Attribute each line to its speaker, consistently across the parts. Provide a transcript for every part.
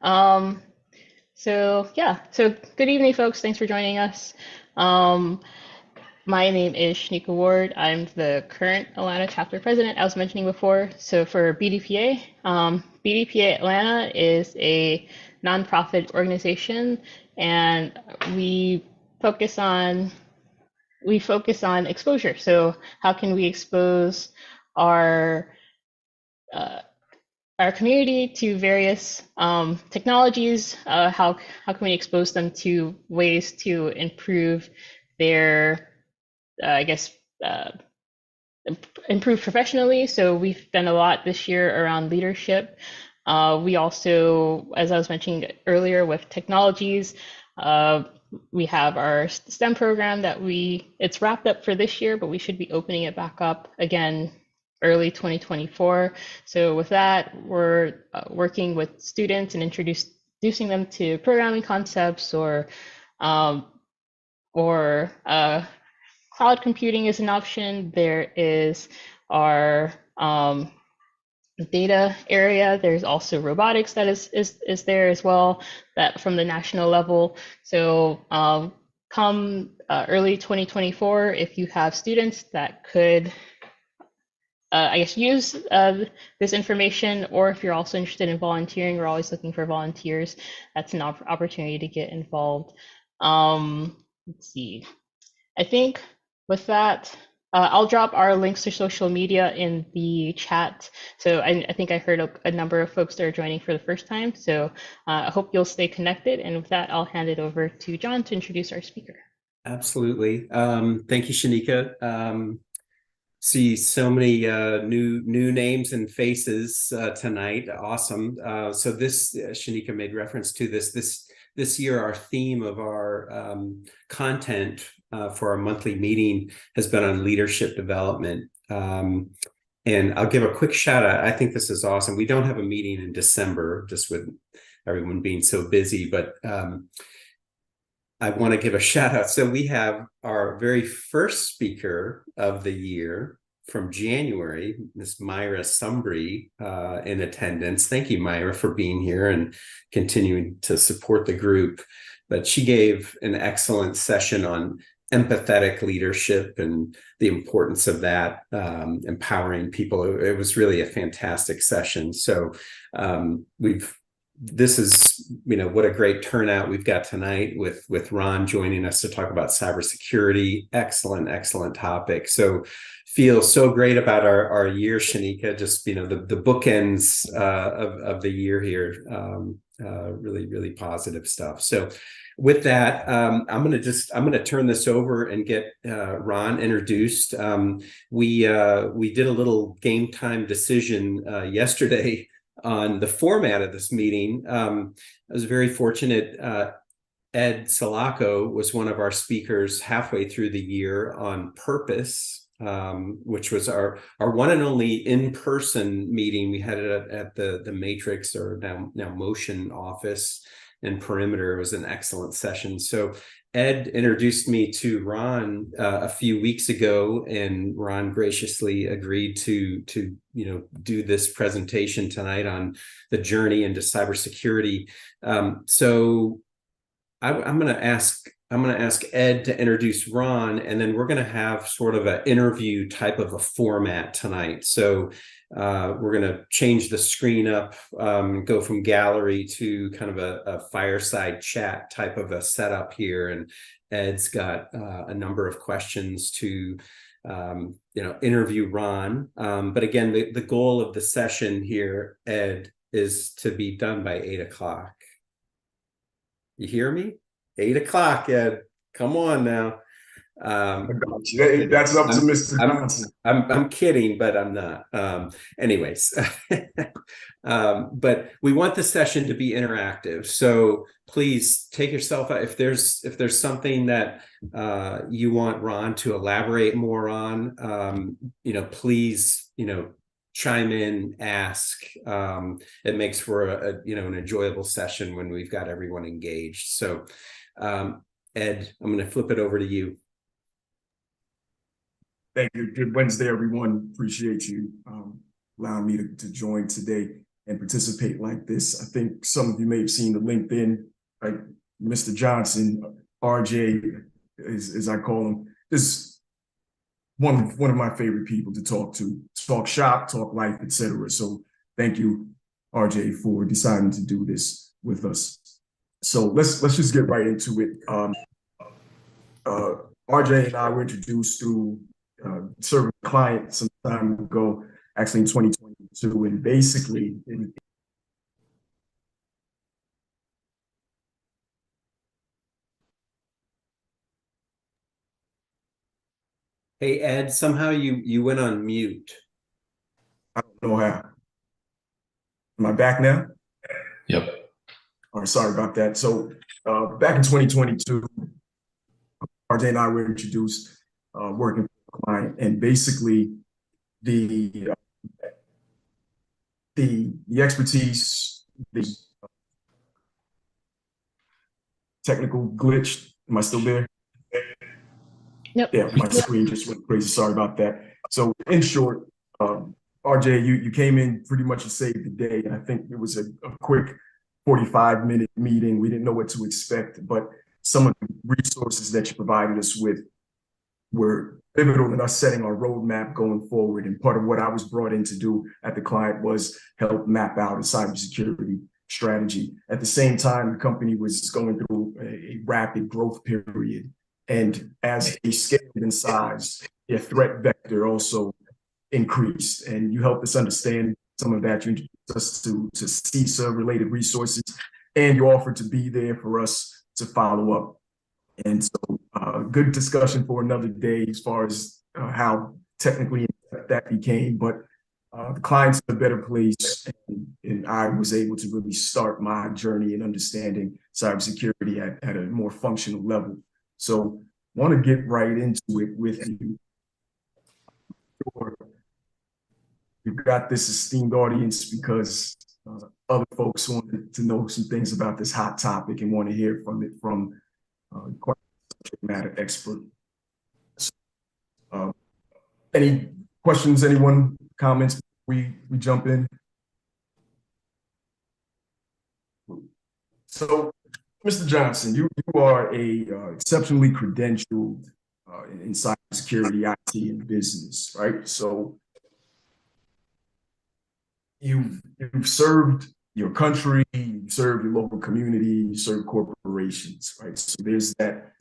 Speaker 1: Um, so good evening, folks. Thanks for joining us. Um, my name is Shanika Ward. I'm the current Atlanta chapter president, I was mentioning before. So for BDPA, BDPA Atlanta is a nonprofit organization, and we focus on exposure. So how can we expose our uh, our community to various technologies? How can we expose them to ways to improve their, I guess, uh, improve professionally? So we've done a lot this year around leadership. We also, as I was mentioning earlier, with technologies, uh, we have our STEM program that it's wrapped up for this year, but we should be opening it back up again early 2024. So with that, we're working with students and introducing them to programming concepts um, or cloud computing is an option. There is our data area. There's also robotics that is there as well, that from the national level. So come early 2024, if you have students that could, I guess, use this information, or if you're also interested in volunteering, we're always looking for volunteers. That's an opportunity to get involved. Let's see. I think with that, I'll drop our links to social media in the chat. So I think I heard a number of folks that are joining for the first time. So I hope you'll stay connected. And with that, I'll hand it over to John to introduce our speaker.
Speaker 2: Absolutely. Thank you, Shanika. See so many new names and faces tonight. Awesome. So this Shanika made reference to this year. Our theme of our content for our monthly meeting has been on leadership development. And I'll give a quick shout out. I think this is awesome. We don't have a meeting in December, just with everyone being so busy, but I want to give a shout out. So we have our very first speaker of the year from January, Miss Myra Sumbry, in attendance. Thank you, Myra, for being here and continuing to support the group. But she gave an excellent session on empathetic leadership and the importance of that, empowering people. It was really a fantastic session. So this is, what a great turnout we've got tonight with Ron joining us to talk about cybersecurity. Excellent topic. So feel so great about our year, Shanika. Just, the bookends of the year here. Really positive stuff. So with that, I'm going to turn this over and get Ron introduced. We did a little game time decision yesterday on the format of this meeting. I was very fortunate. Ed Sulaco was one of our speakers halfway through the year on purpose, which was our one and only in-person meeting. We had it at the Matrix, or now Motion office in Perimeter. It was an excellent session. So Ed introduced me to Ron a few weeks ago, and Ron graciously agreed to do this presentation tonight on the journey into cybersecurity. So I'm going to ask Ed to introduce Ron, and then we're going to have sort of an interview type of a format tonight. So we're going to change the screen up, go from gallery to kind of a fireside chat type of a setup here. And Ed's got a number of questions to interview Ron. But again, the goal of the session here, Ed, is to be done by 8 o'clock. You hear me? 8 o'clock, Ed. Come on now.
Speaker 3: That's up to Mr. Johnson.
Speaker 2: I'm kidding, but I'm not. Anyways, but we want the session to be interactive. So please take yourself out. If there's something that you want Ron to elaborate more on, please, chime in, ask. It makes for an enjoyable session when we've got everyone engaged. So Ed, I'm going to flip it over to you.
Speaker 3: Thank you. Good Wednesday, everyone. Appreciate you allowing me to join today. and participate like this. I think some of you may have seen the LinkedIn, like Mr. Johnson, RJ, as I call him, is one of my favorite people to talk shop, talk life, etc. So thank you, RJ, for deciding to do this with us. So let's just get right into it. RJ and I were introduced through serving a client some time ago, actually in 2022, and basically
Speaker 2: Hey, Ed, somehow you went on mute.
Speaker 3: I don't know how. Am I back now?
Speaker 4: Yep.
Speaker 3: All right, sorry about that. So back in 2022, RJ and I were introduced working for a client, and basically the expertise, the technical glitch. Am I still there?
Speaker 1: Yep.
Speaker 3: Yeah, my screen just went crazy. Sorry about that. So in short, RJ, you came in pretty much to save the day. And I think it was a quick 45-minute meeting. We didn't know what to expect, but some of the resources that you provided us with were pivotal in us setting our roadmap going forward. And part of what I was brought in to do at the client was help map out a cybersecurity strategy. At the same time, the company was going through a rapid growth period. And as they scaled in size, their threat vector also increased. And you helped us understand some of that. You introduced us to CISA-related resources, and you offered to be there for us to follow up. And so good discussion for another day as far as how technically that became. But the client's in a better place, and I was able to really start my journey in understanding cybersecurity at a more functional level. So I want to get right into it with you. We've got this esteemed audience because other folks wanted to know some things about this hot topic and want to hear from it from quite a subject matter expert. So, any questions, anyone, comments before we jump in? So, Mr. Johnson, you are a exceptionally credentialed in cybersecurity, IT, and business, right? So you've served your country, you served your local community, you served corporations, right? So there's that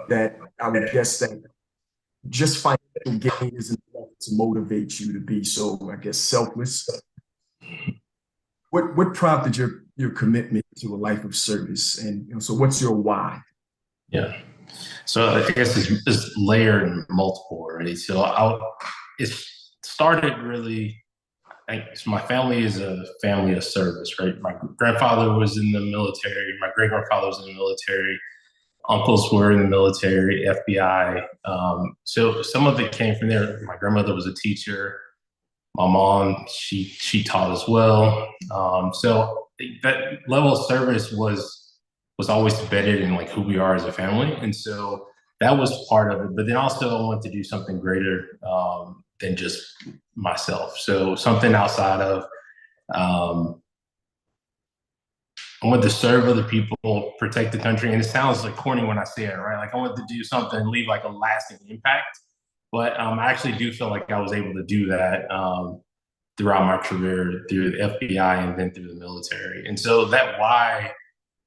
Speaker 3: that I would guess that just financial gain isn't enough to motivate you to be so, I guess, selfless. What prompted your commitment to a life of service, and so what's your why?
Speaker 4: Yeah. So I guess it's layered and multiple already. So it started really. So my family is a family of service, right? My grandfather was in the military. My great grandfather was in the military. Uncles were in the military, FBI. So some of it came from there. My grandmother was a teacher. My mom, she taught as well. So that level of service was always embedded in like who we are as a family, and so that was part of it. But then also I wanted to do something greater than just myself. So something outside of I wanted to serve other people, protect the country, and it sounds like corny when I say it, right? Like I wanted to do something, leave like a lasting impact. But I actually do feel like I was able to do that throughout my career through the FBI and then through the military. And so that why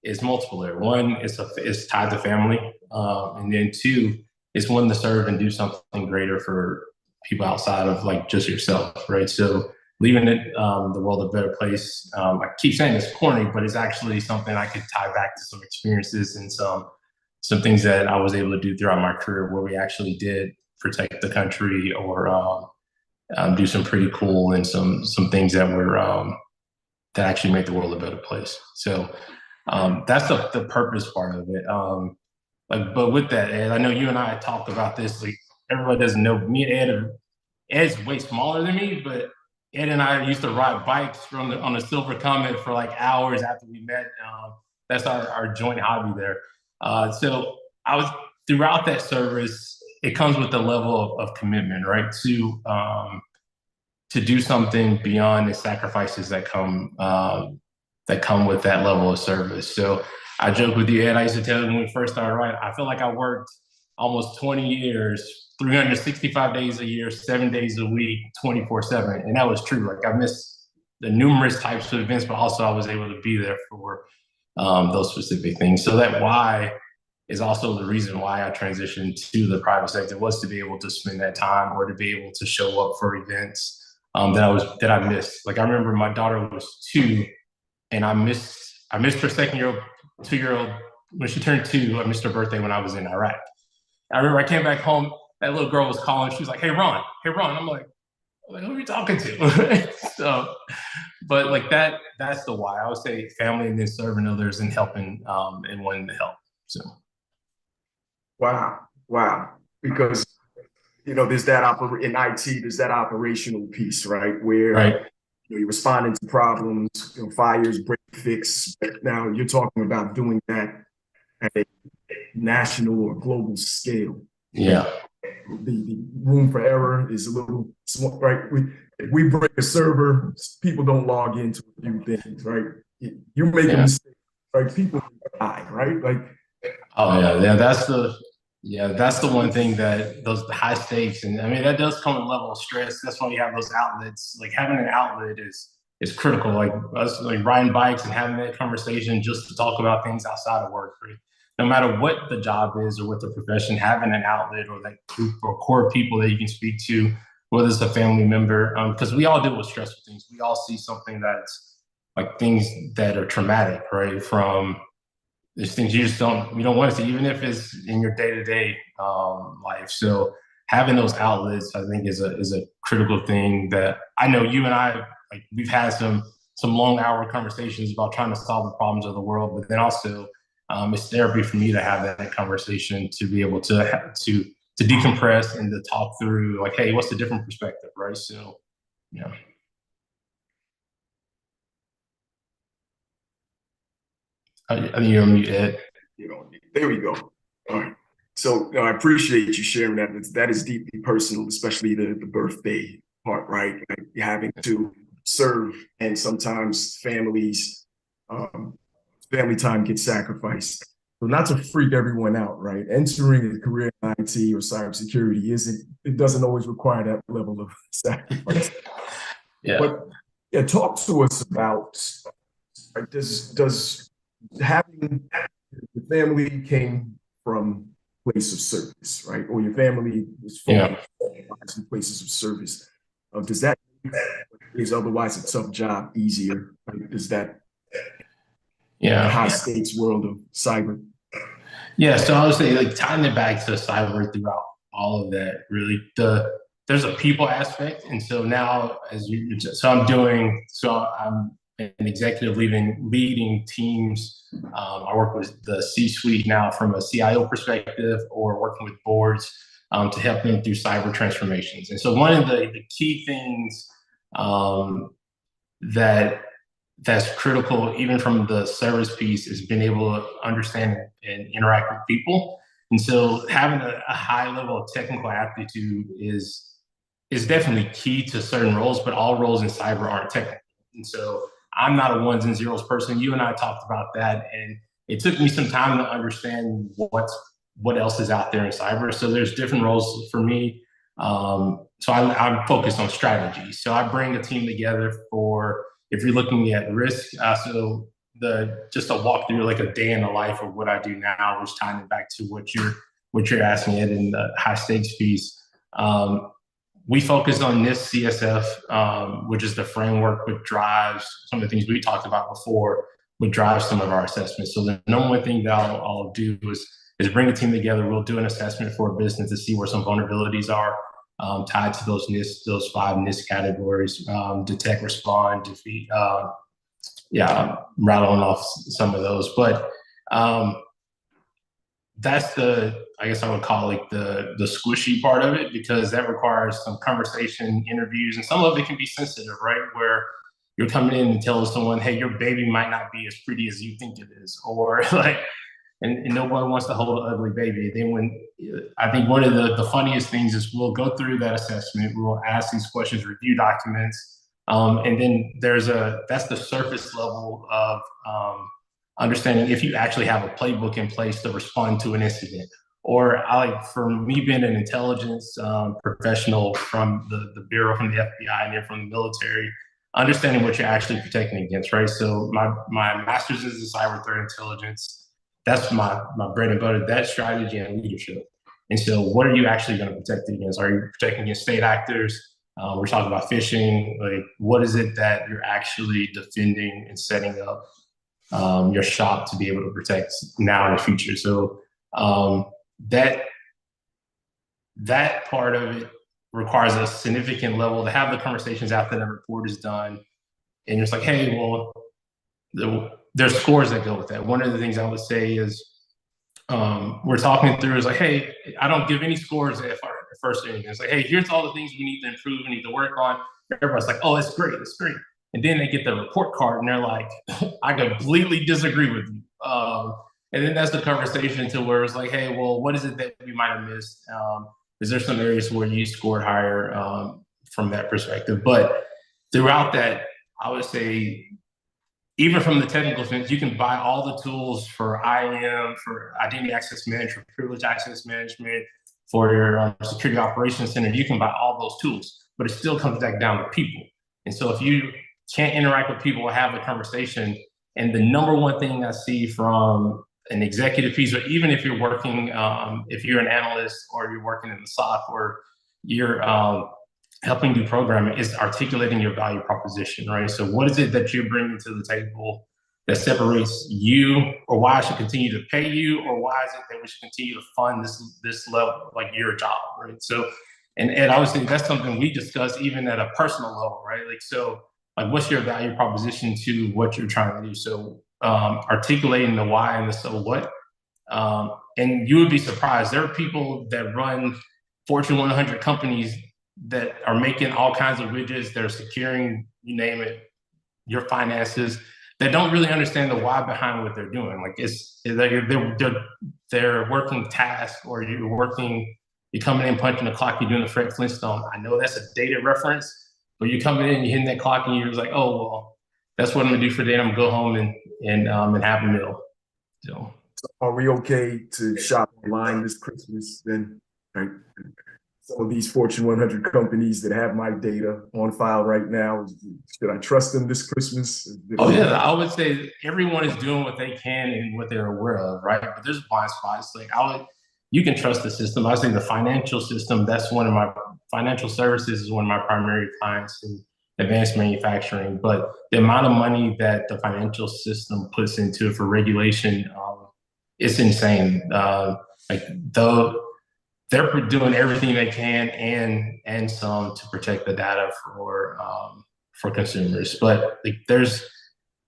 Speaker 4: is multiple there. One, it's tied to family. And then two, it's one to serve and do something greater for people outside of like just yourself, right? So leaving it, the world a better place. I keep saying it's corny, but it's actually something I could tie back to some experiences and some things that I was able to do throughout my career where we actually did protect the country or do some pretty cool and some things that were that actually make the world a better place. So that's the purpose part of it. But with that, Ed, I know you and I talked about this. Like everybody doesn't know, me and Ed's way smaller than me, but Ed and I used to ride bikes on the Silver Comet for like hours after we met. That's our joint hobby there. So I was throughout that service. It comes with a level of commitment, right? To to do something beyond the sacrifices that come with that level of service. So I joke with you, Ed. I used to tell you when we first started, right? I feel like I worked almost 20 years, 365 days a year, 7 days a week, 24/7. And that was true. Like I missed the numerous types of events, but also I was able to be there for those specific things. So that why is also the reason why I transitioned to the private sector, was to be able to spend that time or to be able to show up for events that I missed. Like I remember my daughter was 2, and I missed her 2-year-old when she turned 2. I missed her birthday when I was in Iraq. I remember I came back home. That little girl was calling. She was like, "Hey Ron, hey Ron." I'm like, who are you talking to? So, but like that's the why. I would say family, and then serving others and helping and wanting to help. So.
Speaker 3: Wow. Because, there's that in IT, there's that operational piece, right? Where you're responding to problems, fires, break fix. But now you're talking about doing that at a national or global scale.
Speaker 4: Yeah.
Speaker 3: The room for error is a little small, right? If we break a server, people don't log into a few things, right? You make a mistake, right? People die, right? Like,
Speaker 4: oh yeah, that's the one thing, that those high stakes, and I mean that does come with a level of stress. That's why you have those outlets. Like having an outlet is critical. Like us, like riding bikes and having that conversation just to talk about things outside of work. Right? No matter what the job is or what the profession, having an outlet or that group or core people that you can speak to, whether it's a family member, because we all deal with stressful things. We all see something that's like things that are traumatic, right? From there's things you don't want to see, even if it's in your day-to-day life. So having those outlets, I think, is a critical thing that I know you and I, like, we've had some long hour conversations about trying to solve the problems of the world, but then also it's therapy for me to have that conversation, to be able to decompress and to talk through, like, hey, what's the different perspective, right? So, yeah. I think you're on mute, Ed.
Speaker 3: There we go. All right. So I appreciate you sharing that. That is deeply personal, especially the birthday part, right? Like having to serve, and sometimes family time gets sacrificed. So not to freak everyone out, right? Entering a career in IT or cybersecurity it doesn't always require that level of sacrifice.
Speaker 4: Yeah.
Speaker 3: But yeah, talk to us about, like, does having your family came from place of service, right? Or your family was from places of service. Does that make is otherwise a tough job easier? Like, does that high stakes world of cyber?
Speaker 4: Yeah, so I would say, like, tying it back to cyber throughout all of that, really, there's a people aspect. And so now, I'm an executive leading teams. I work with the C-suite now from a CIO perspective, or working with boards to help them through cyber transformations. And so one of the key things that's critical, even from the service piece, is being able to understand and interact with people. And so having a high level of technical aptitude is definitely key to certain roles, but all roles in cyber aren't technical. And so I'm not a ones and zeros person. You and I talked about that, and it took me some time to understand what else is out there in cyber. So there's different roles for me. So I'm focused on strategy. So I bring a team together for, if you're looking at risk, so just a walkthrough, like a day in the life of what I do now, which tying it back to what you're asking it in the high stakes piece. We focus on NIST CSF, which is the framework which drives some of the things we talked about before, which drives some of our assessments. So the number one thing that I'll do is bring a team together. We'll do an assessment for a business to see where some vulnerabilities are tied to those 5 NIST categories: detect, respond, defeat. Rattling off some of those, but that's I guess I would call it the squishy part of it, because that requires some conversation, interviews, and some of it can be sensitive, right? Where you're coming in and telling someone, hey, your baby might not be as pretty as you think it is, or like, and nobody wants to hold an ugly baby. Then I think one of the funniest things is we'll go through that assessment, we'll ask these questions, review documents, and then that's the surface level of understanding if you actually have a playbook in place to respond to an incident. Or for me being an intelligence professional from the Bureau, from the FBI, and then from the military, understanding what you're actually protecting against, right? So my master's is in cyber threat intelligence. That's my bread and butter, that strategy and leadership. And so what are you actually going to protect against? Are you protecting against state actors? We're talking about phishing. Like, what is it that you're actually defending and setting up your shop to be able to protect now and the future? So that part of it requires a significant level to have the conversations after the report is done. And it's like, hey, well, there's scores that go with that. One of the things I would say is we're talking through is like, hey, I don't give any scores at first inning. It's like, hey, here's all the things we need to improve, we need to work on. Everybody's like, oh, it's great, it's great. And then they get the report card and they're like, I completely disagree with you. And then that's the conversation to where it's like, hey, well, what is it that we might have missed? Is there some areas where you scored higher from that perspective? But throughout that, I would say, even from the technical sense, you can buy all the tools for IAM, for identity access management, privilege access management, for your security operations center. You can buy all those tools, but it still comes back down to people. And so if you can't interact with people or have a conversation, and the number one thing I see from an executive piece, or even if you're working, if you're an analyst or you're working in the SOC or you're helping do programming, is articulating your value proposition, right? So what is it that you're bringing to the table that separates you, or why I should continue to pay you, or why is it that we should continue to fund this level, like your job, right? So, and I would say that's something we discuss even at a personal level, right? Like, so, like, what's your value proposition to what you're trying to do? So articulating the why and the so what. And you would be surprised. There are people that run Fortune 100 companies that are making all kinds of widgets, they're securing, you name it, your finances, that don't really understand the why behind what they're doing. Like, they're working tasks, or you're coming in, punching the clock, you're doing the Fred Flintstone. I know that's a dated reference, but you're coming in, you're hitting that clock, and you're just like, oh, well, that's what I'm gonna do for the day. I'm gonna go home and have a meal. So
Speaker 3: are we okay to shop online this Christmas then? Right. Some of these Fortune 100 companies that have my data on file right now, should I trust them this Christmas?
Speaker 4: Oh yeah, I would say everyone is doing what they can and what they're aware of, right? But there's blind spots. Like, you can trust the system. I would say the financial system, that's one of my financial services is one of my primary clients in advanced manufacturing. But the amount of money that the financial system puts into it for regulation, it's insane. They're doing everything they can and some to protect the data for consumers. But like,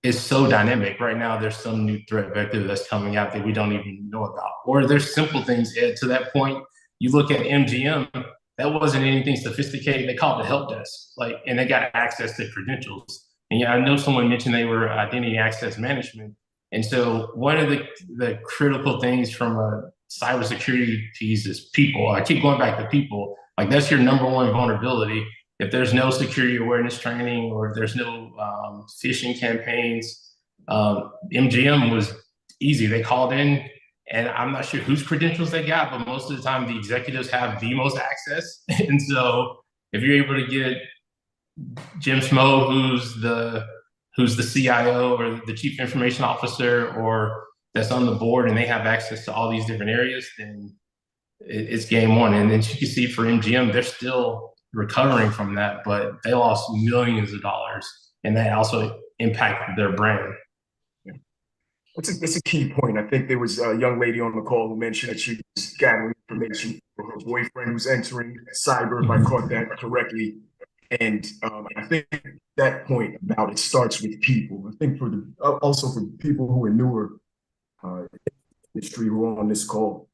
Speaker 4: it's so dynamic right now. There's some new threat vector that's coming out that we don't even know about. Or there's simple things, Ed, to that point. You look at MGM, that wasn't anything sophisticated. They called the help desk, and they got access to credentials. And yeah, I know someone mentioned they were identity access management. And so one of the critical things from a cybersecurity piece is people. I keep going back to people. Like, that's your number one vulnerability. If there's no security awareness training, or if there's no phishing campaigns, MGM was easy. They called in, and I'm not sure whose credentials they got, but most of the time the executives have the most access. And so if you're able to get Jim Schmo, who's the CIO or the chief information officer, or that's on the board, and they have access to all these different areas, then it's game on. And then you can see for MGM, they're still recovering from that, but they lost millions of dollars, and that also impacted their brand.
Speaker 3: Yeah. It's a key point. I think there was a young lady on the call who mentioned that she was gathering information for her boyfriend who's entering cyber, if I caught that correctly. And I think that point about it starts with people. I think also for people who are newer industry who are on this call,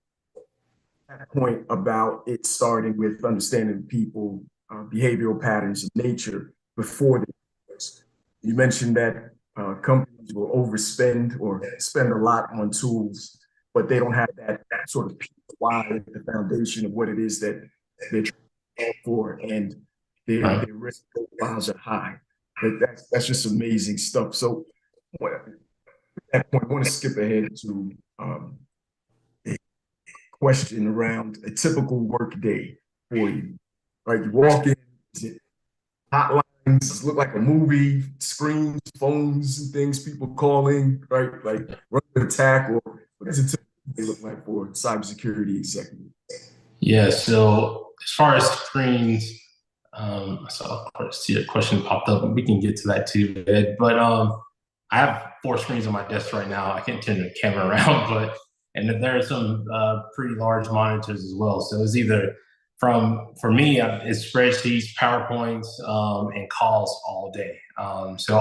Speaker 3: that point about it starting with understanding people, behavioral patterns of nature before they. You mentioned that companies will overspend or spend a lot on tools but they don't have that sort of why at the foundation of what it is that they're trying for, and their risk profiles are high. That's just amazing stuff. So at that point, I want to skip ahead to a question around a typical work day for you. Right, you walk in, is it hotlines? Does it look like a movie? Screens, phones, and things, people calling, right? Like run an attack, or what does it typically look like for a cybersecurity executive?
Speaker 4: Yeah, so as far as screens, so I see a question popped up, and we can get to that too, Ed. But I have 4 screens on my desk right now. I can't turn the camera around, but and there are some pretty large monitors as well. So it's either for me, it's spreadsheets, PowerPoints, and calls all day. So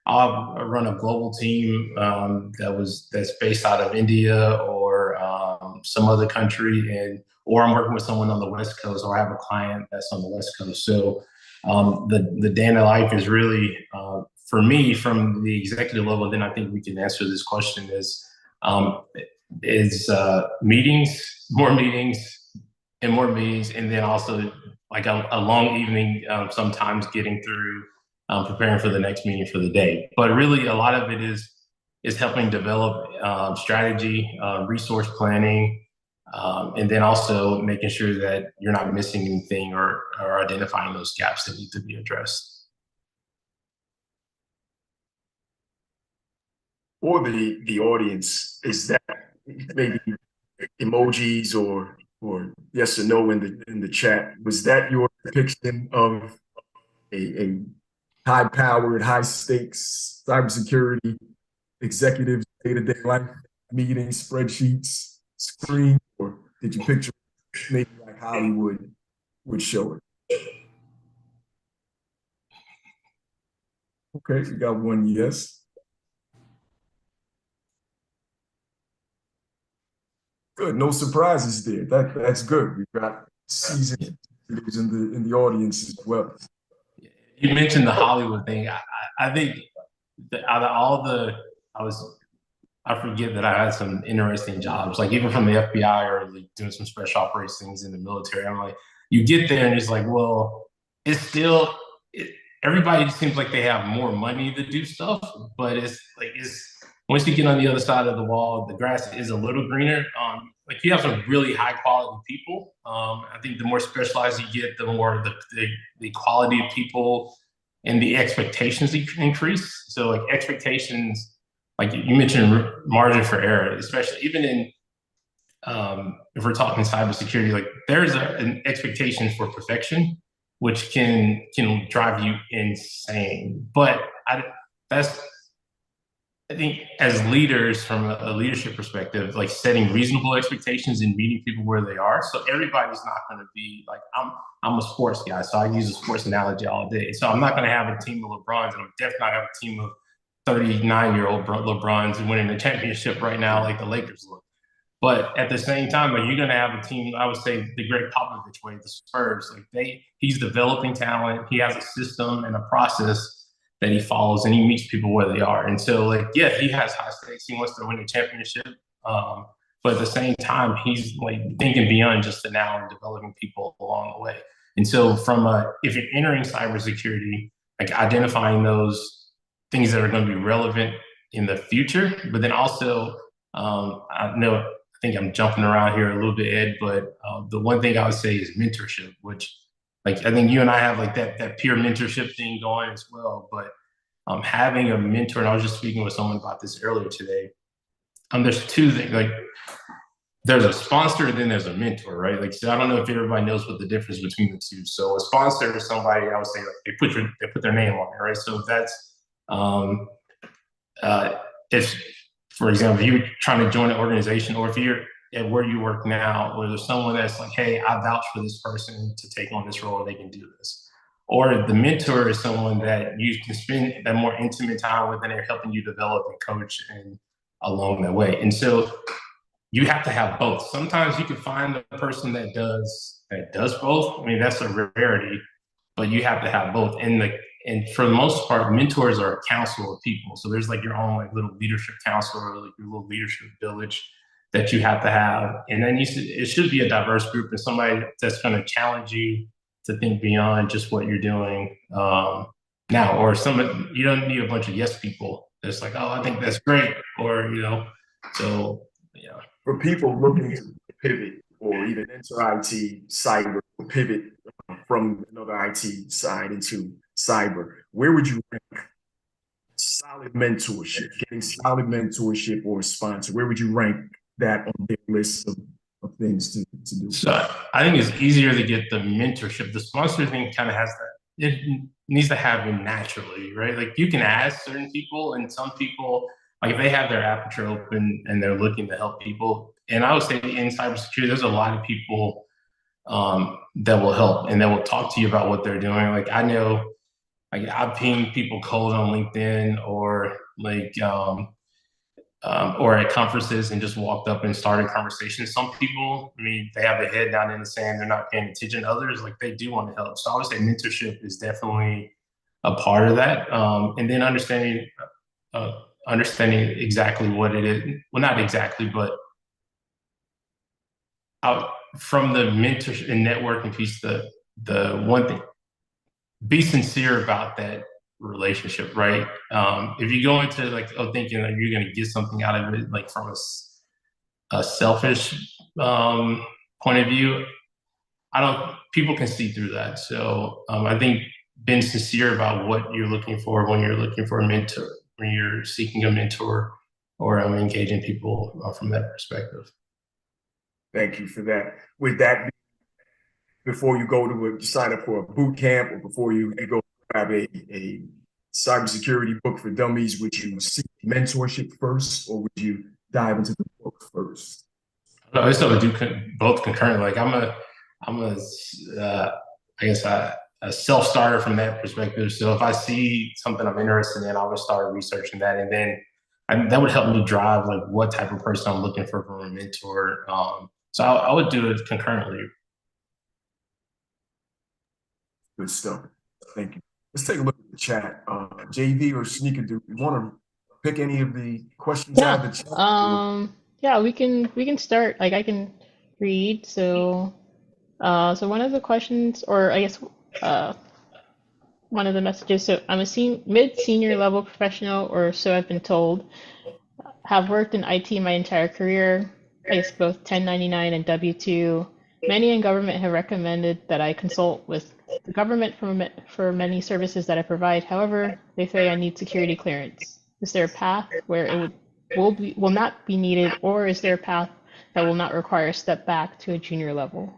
Speaker 4: I'll run a global team that's based out of India or some other country, or I'm working with someone on the West Coast, or I have a client that's on the West Coast. So the day in the life is really for me from the executive level. Then I think we can answer this question is meetings, more meetings, and more meetings, and then also like a long evening, sometimes getting through preparing for the next meeting for the day. But really, a lot of it is helping develop strategy, resource planning, and then also making sure that you're not missing anything or identifying those gaps that need to be addressed.
Speaker 3: For the audience, is that maybe emojis or yes or no in the chat? Was that your depiction of a high-powered, high-stakes cybersecurity executives day-to-day life meetings, spreadsheets, screen, or did you picture maybe like Hollywood would show it? Okay, we got one yes. Good, no surprises there. That's good. We've got seasoned in the audience as well.
Speaker 4: You mentioned the Hollywood thing. I think out of all I forget that I had some interesting jobs, like even from the FBI or like doing some special operations in the military. I'm like, you get there and it's like, well, it's still, everybody seems like they have more money to do stuff, but it's once you get on the other side of the wall, the grass is a little greener. Like you have some really high quality people. I think the more specialized you get, the more the quality of people and the expectations increase. So like expectations, like you mentioned margin for error, especially even in, if we're talking cybersecurity, like there's an expectation for perfection, which can drive you insane. But I think as leaders, from a leadership perspective, like setting reasonable expectations and meeting people where they are. So everybody's not going to be like, I'm a sports guy, so I use a sports analogy all day. So I'm not going to have a team of LeBrons, and I'm definitely not going to have a team of 39-year-old LeBrons winning the championship right now, like the Lakers look. But at the same time, like you're going to have a team, I would say the Greg Popovich way, the Spurs, like he's developing talent. He has a system and a process that he follows, and he meets people where they are. And so, like, yeah, he has high stakes. He wants to win a championship. But at the same time, he's like thinking beyond just the now and developing people along the way. And so if you're entering cybersecurity, like identifying those things that are going to be relevant in the future, but then also, I think I'm jumping around here a little bit, Ed, but the one thing I would say is mentorship, which like I think you and I have like that peer mentorship thing going as well. But having a mentor, and I was just speaking with someone about this earlier today. There's two things, like there's a sponsor and then there's a mentor, right? Like, so I don't know if everybody knows what the difference between the two. So a sponsor is somebody, I would say, like, they put their name on it, right? So that's if, for example, if you're trying to join an organization, or if you're at where you work now, or there's someone that's like, hey, I vouch for this person to take on this role, they can do this. Or the mentor is someone that you can spend that more intimate time with, and they're helping you develop and coach and along that way. And so you have to have both. Sometimes you can find the person that does both. I mean, that's a rarity, but you have to have both. And for the most part, mentors are a council of people. So there's like your own like little leadership council, or like your little leadership village that you have to have. And then it should be a diverse group and somebody that's going to challenge you to think beyond just what you're doing now. Or you don't need a bunch of yes people that's like, oh, I think that's great. Or, so, yeah.
Speaker 3: For people looking to pivot or even enter IT, cyber, or pivot from another IT side into cyber, where would you rank solid mentorship, getting solid mentorship or a sponsor? Where would you rank that on their list of things to do?
Speaker 4: So I think it's easier to get the mentorship. The sponsor thing kind of has that. It needs to happen naturally, right? Like you can ask certain people, and some people, like if they have their aperture open and they're looking to help people. And I would say in cybersecurity, there's a lot of people that will help and that will talk to you about what they're doing. Like I know, like I've pinged people cold on LinkedIn or or at conferences and just walked up and started conversations. Some people, I mean, they have their head down in the sand, they're not paying attention. Others, like they do want to help. So I would say mentorship is definitely a part of that. And then understanding exactly what it is. Well, not exactly, but from the mentorship and networking piece, the one thing, be sincere about that relationship, right? If you go into like thinking that you're going to get something out of it, like from a selfish point of view, people can see through that. So I think being sincere about what you're looking for when you're looking for a mentor, when you're seeking a mentor, or engaging people from that perspective.
Speaker 3: Thank you for that. With that, before you go to sign up for a boot camp or before you go grab a cybersecurity book for dummies, would you seek mentorship first or would you dive into the book first?
Speaker 4: No, I still do both concurrently. Like I guess a self-starter from that perspective. So if I see something I'm interested in, I would start researching that, and then that would help me drive like what type of person I'm looking for from a mentor. So I would do it concurrently.
Speaker 3: Good stuff. Thank you. Let's take a look at the chat. JV or Sneaker, do you want to pick any of the questions out of the chat?
Speaker 1: Yeah, we can start. Like I can read. So one of the questions, or I guess one of the messages. So I'm a mid-senior level professional, or so I've been told. Have worked in IT my entire career. I guess both 1099 and W-2. Many in government have recommended that I consult with the government for many services that I provide. However, they say I need security clearance. Is there a path where it will not be needed, or is there a path that will not require a step back to a junior level?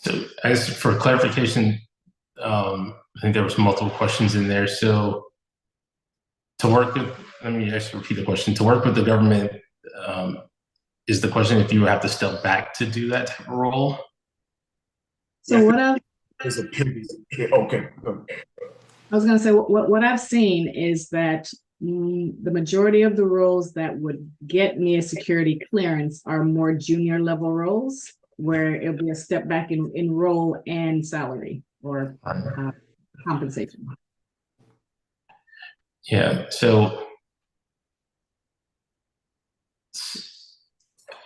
Speaker 4: So as for clarification, I think there was multiple questions in there. So let me just repeat the question. To work with the government, is the question if you have to step back to do that type of role?
Speaker 5: So what I've
Speaker 3: okay.
Speaker 5: I was going to say what I've seen is that the majority of the roles that would get me a security clearance are more junior level roles where it'll be a step back in role and salary or compensation.
Speaker 4: Yeah, so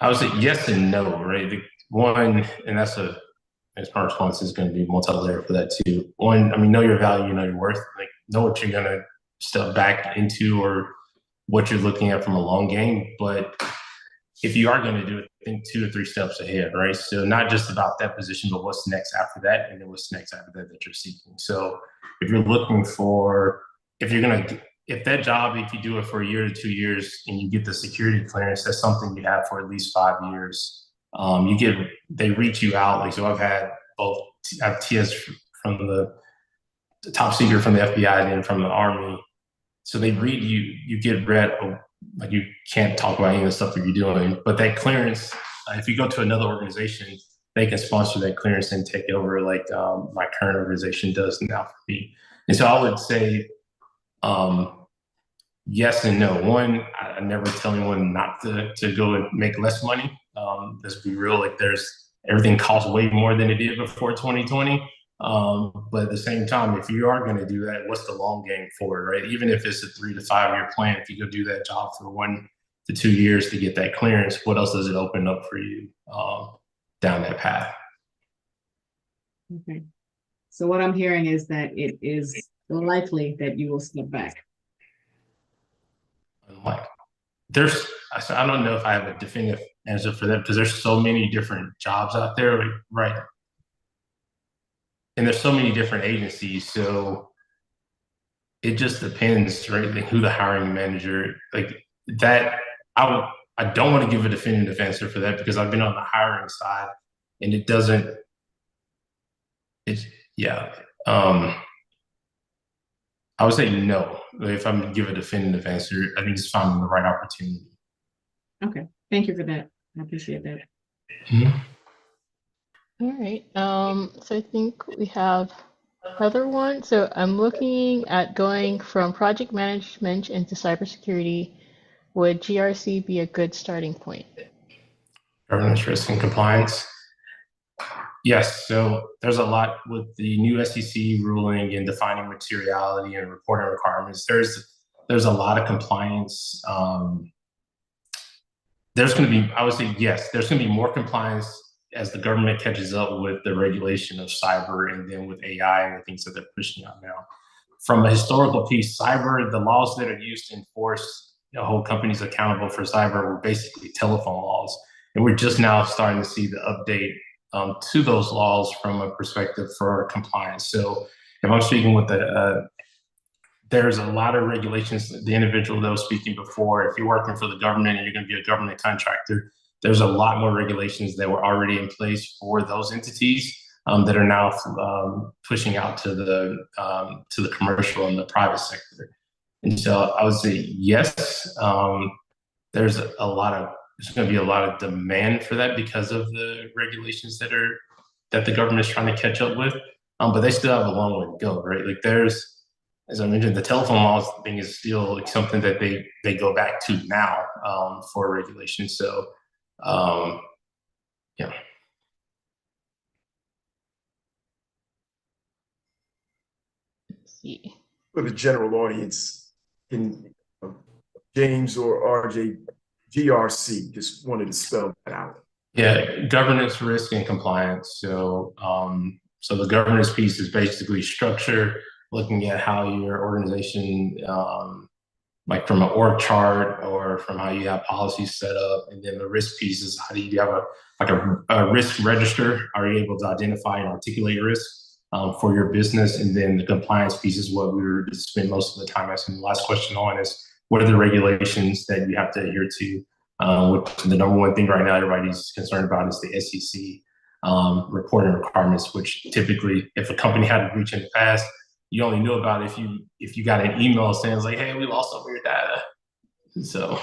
Speaker 4: I would say yes and no, right? One, and my response is going to be multi-layered for that too. One, I mean, know your value, know your worth, like know what you're going to step back into or what you're looking at from a long game. But if you are going to do it, think 2 or 3 steps ahead, right? So not just about that position, but what's next after that, and then what's next after that you're seeking. So if you're looking for, if that job, if you do it for a year to 2 years and you get the security clearance, that's something you have for at least 5 years. They reach you out. Like, so I have TS from the top secret from the FBI and then from the Army. So they read you get read, like you can't talk about any of the stuff that you're doing, but that clearance, if you go to another organization, they can sponsor that clearance and take over like my current organization does now for me. And so I would say, yes and no. One, I never tell anyone not to go and make less money. Let's be real, like everything costs way more than it did before 2020. But at the same time, if you are going to do that, what's the long game for it, right? Even if it's a 3 to 5 year plan, if you go do that job for 1 to 2 years to get that clearance, what else does it open up for you down that path?
Speaker 5: Okay. So what I'm hearing is that it is likely that you will step back.
Speaker 4: Like, I don't know if I have a definitive answer for that because there's so many different jobs out there, like, right? And there's so many different agencies, so it just depends, right? Like who the hiring manager, like that. I don't want to give a definitive answer for that because I've been on the hiring side, and it doesn't. It's yeah. I would say no. If I'm going to give a definitive answer, I think it's finding the right opportunity.
Speaker 5: Okay, thank you for that. I appreciate that.
Speaker 4: Mm-hmm.
Speaker 1: All right. So I think we have another one. So I'm looking at going from project management into cybersecurity. Would GRC be a good starting point?
Speaker 4: Governance, risk, and compliance. Yes, so there's a lot with the new SEC ruling and defining materiality and reporting requirements. There's a lot of compliance. There's going to be, I would say, yes, there's going to be more compliance as the government catches up with the regulation of cyber and then with AI and the things that they're pushing out now. From a historical piece, cyber, the laws that are used to enforce, hold companies accountable for cyber were basically telephone laws. And we're just now starting to see the update to those laws from a perspective for compliance. So if I'm speaking with there's a lot of regulations. The individual that was speaking before, if you're working for the government and you're going to be a government contractor, there's a lot more regulations that were already in place for those entities that are now pushing out to the commercial and the private sector. And so I would say yes. There's going to be a lot of demand for that because of the regulations that the government is trying to catch up with. But they still have a long way to go, right? Like as I mentioned, the telephone laws thing is still like something that they go back to now for regulation. So, yeah.
Speaker 1: Let's see.
Speaker 3: For the general audience, can James or RJ, GRC, just wanted to spell that out.
Speaker 4: Yeah, governance, risk, and compliance. So, so the governance piece is basically structure, looking at how your organization, like from an org chart or from how you have policies set up, and then the risk piece is how do you have a risk register? Are you able to identify and articulate risk for your business? And then the compliance piece is what we were to spend most of the time asking the last question on is what are the regulations that you have to adhere to? The number one thing right now everybody's concerned about is the SEC reporting requirements, which typically, if a company had a breach in the past, you only knew about it if you got an email saying like, "Hey, we lost some of your data." So,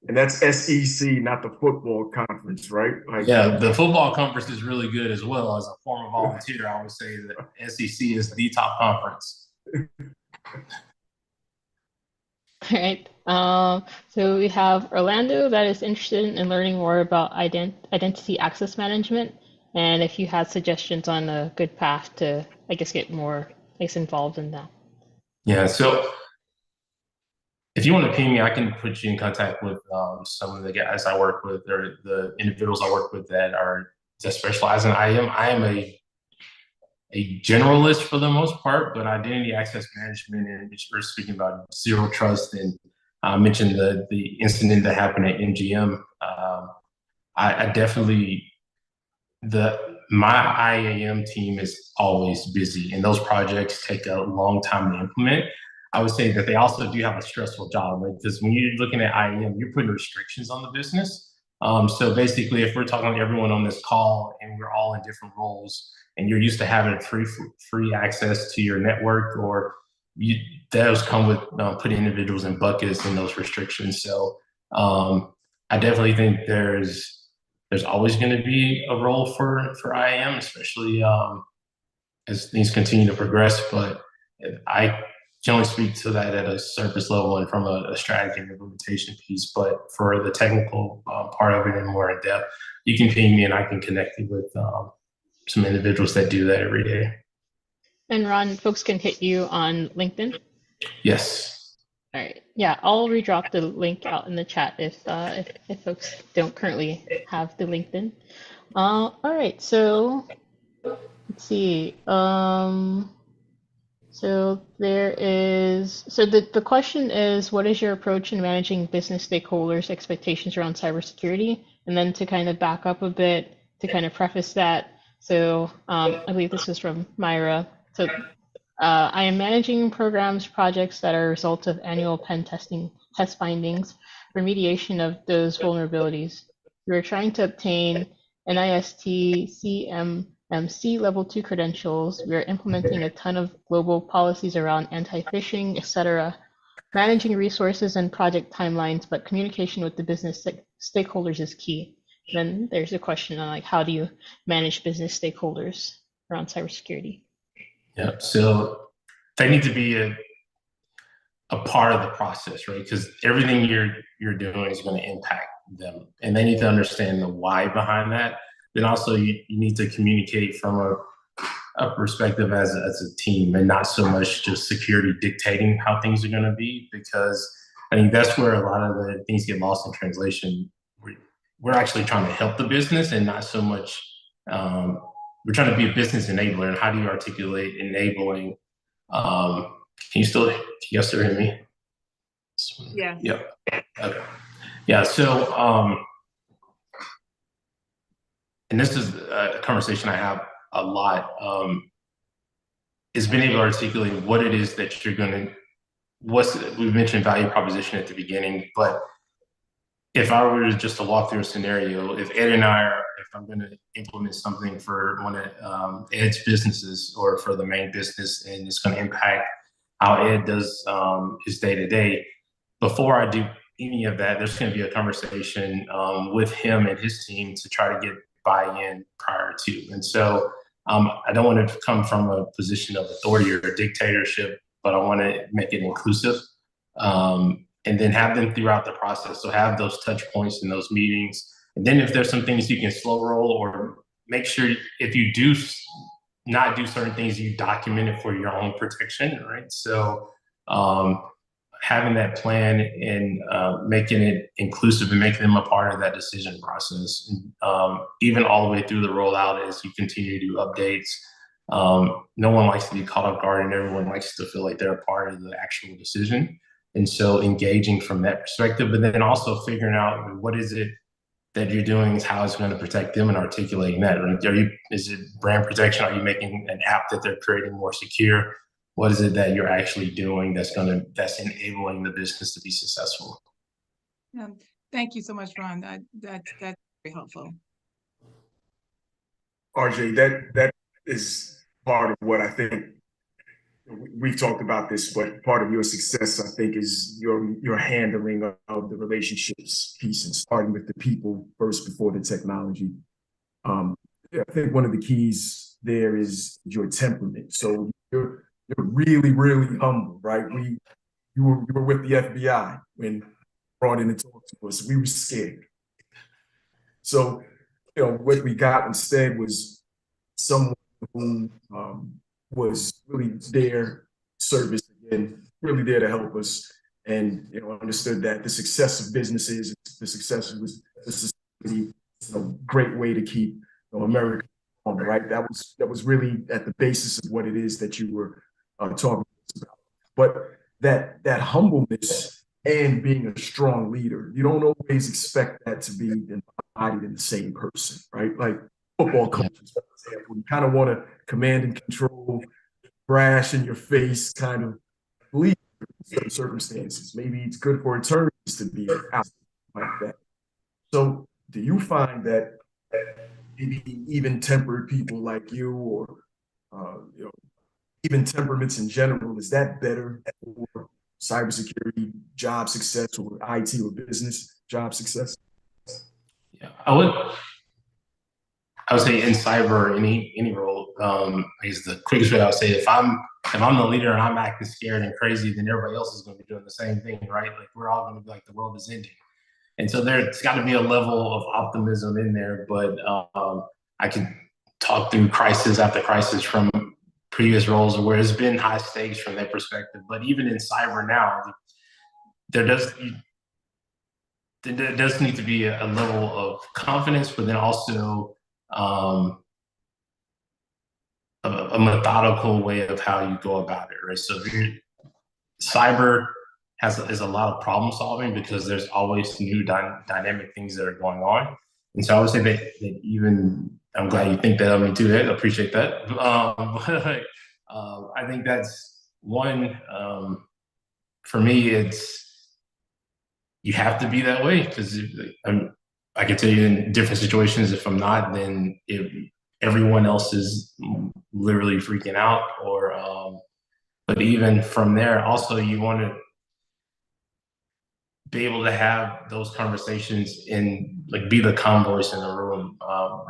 Speaker 3: and that's SEC, not the football conference, right?
Speaker 4: Like, yeah, the football conference is really good as well. As a former volunteer, I would say that SEC is the top conference.
Speaker 1: All right. So we have Orlando that is interested in learning more about identity access management, and if you had suggestions on a good path to, I guess, get more involved in that.
Speaker 4: Yeah. So if you want to ping me, I can put you in contact with some of the guys I work with or the individuals I work with that specialize in IAM. I am a generalist for the most part, but identity access management, and we're speaking about zero trust, and I mentioned the incident that happened at MGM. I definitely, my IAM team is always busy, and those projects take a long time to implement. I would say that they also do have a stressful job, right? Because when you're looking at IAM, you're putting restrictions on the business. So basically, if we're talking to everyone on this call and we're all in different roles, and you're used to having free access to your network, or those come with putting individuals in buckets and those restrictions. So I definitely think there's always going to be a role for IAM, especially as things continue to progress. But I can only speak to that at a surface level and from a strategy and implementation piece. But for the technical part of it and more in depth, you can ping me and I can connect you with some individuals that do that every day.
Speaker 1: And Ron, folks can hit you on LinkedIn.
Speaker 4: Yes.
Speaker 1: All right. Yeah, I'll redrop the link out in the chat if folks don't currently have the LinkedIn. All right. So let's see. So the question is, what is your approach in managing business stakeholders' expectations around cybersecurity? And then to kind of back up a bit, to kind of preface that, so I believe this was from Myra. So I am managing programs, projects that are a result of annual pen testing test findings, remediation of those vulnerabilities. We are trying to obtain NIST CMMC Level 2 credentials. We are implementing a ton of global policies around anti-phishing, etc. Managing resources and project timelines, but communication with the business stakeholders is key. Then there's a question on like, how do you manage business stakeholders around cybersecurity?
Speaker 4: Yeah. So they need to be a part of the process, right? Because everything you're doing is going to impact them, and they need to understand the why behind that. Then also you need to communicate from a perspective as a team, and not so much just security dictating how things are going to be, because I think that's where a lot of the things get lost in translation. We're actually trying to help the business, and not so much we're trying to be a business enabler. And how do you articulate enabling? Can you still hear me?
Speaker 6: Yeah.
Speaker 4: Yep. Okay. Yeah. So, and this is a conversation I have a lot, is being able to articulate what it is that you're going to, we mentioned value proposition at the beginning, but if I were just to walk through a scenario, if Ed and if I'm going to implement something for one of Ed's businesses or for the main business, and it's going to impact how Ed does his day to day, before I do any of that, there's going to be a conversation with him and his team to try to get buy-in prior to. And so I don't want to come from a position of authority or dictatorship, but I want to make it inclusive. And then have them throughout the process. So have those touch points in those meetings. And then if there's some things you can slow roll, or make sure if you do not do certain things, you document it for your own protection, right? So having that plan and making it inclusive and making them a part of that decision process, even all the way through the rollout as you continue to do updates. No one likes to be caught off guard, and everyone likes to feel like they're a part of the actual decision. And so engaging from that perspective, but then also figuring out what is it that you're doing, is how it's going to protect them, and articulating that. Right? Is it brand protection? Are you making an app that they're creating more secure? What is it that you're actually doing that's enabling the business to be successful?
Speaker 6: Thank you so much, Ron. That's very helpful.
Speaker 3: RJ, that is part of what I think. We've talked about this, but part of your success, I think, is your handling of the relationships piece, and starting with the people first before the technology. I think one of the keys there is your temperament. So you're really, really humble, right? You were with the FBI when brought in to talk to us. We were scared. So, what we got instead was someone who was really there, service again, really there to help us, and understood that the success of businesses, the success of the society, great way to keep America on, right? That was really at the basis of what it is that you were talking about. But that humbleness and being a strong leader, you don't always expect that to be embodied in the same person, right? Like football coaches, for example, you kind of want to command and control, brash in your face kind of leader in certain circumstances. Maybe it's good for attorneys to be out like that. So do you find that maybe even-tempered people like you, or even temperaments in general, is that better for cybersecurity job success, or IT or business job success?
Speaker 4: Yeah, I would say in cyber, any role, I guess the quickest way I would say, if I'm the leader and I'm acting scared and crazy, then everybody else is going to be doing the same thing, right? Like we're all going to be like the world is ending. And so there's got to be a level of optimism in there, but talk through crisis after crisis from previous roles where it's been high stakes from that perspective. But even in cyber now, there does need to be a level of confidence, but then also a methodical way of how you go about it, right? So cyber is a lot of problem solving because there's always new dynamic things that are going on. And so I would say that even, I'm glad you think that of me too, I appreciate that. But I think that's one, for me, you have to be that way because I can tell you in different situations, if I'm not, then everyone else is literally freaking out but even from there, also you want to be able to have those conversations and like be the calm voice in the room,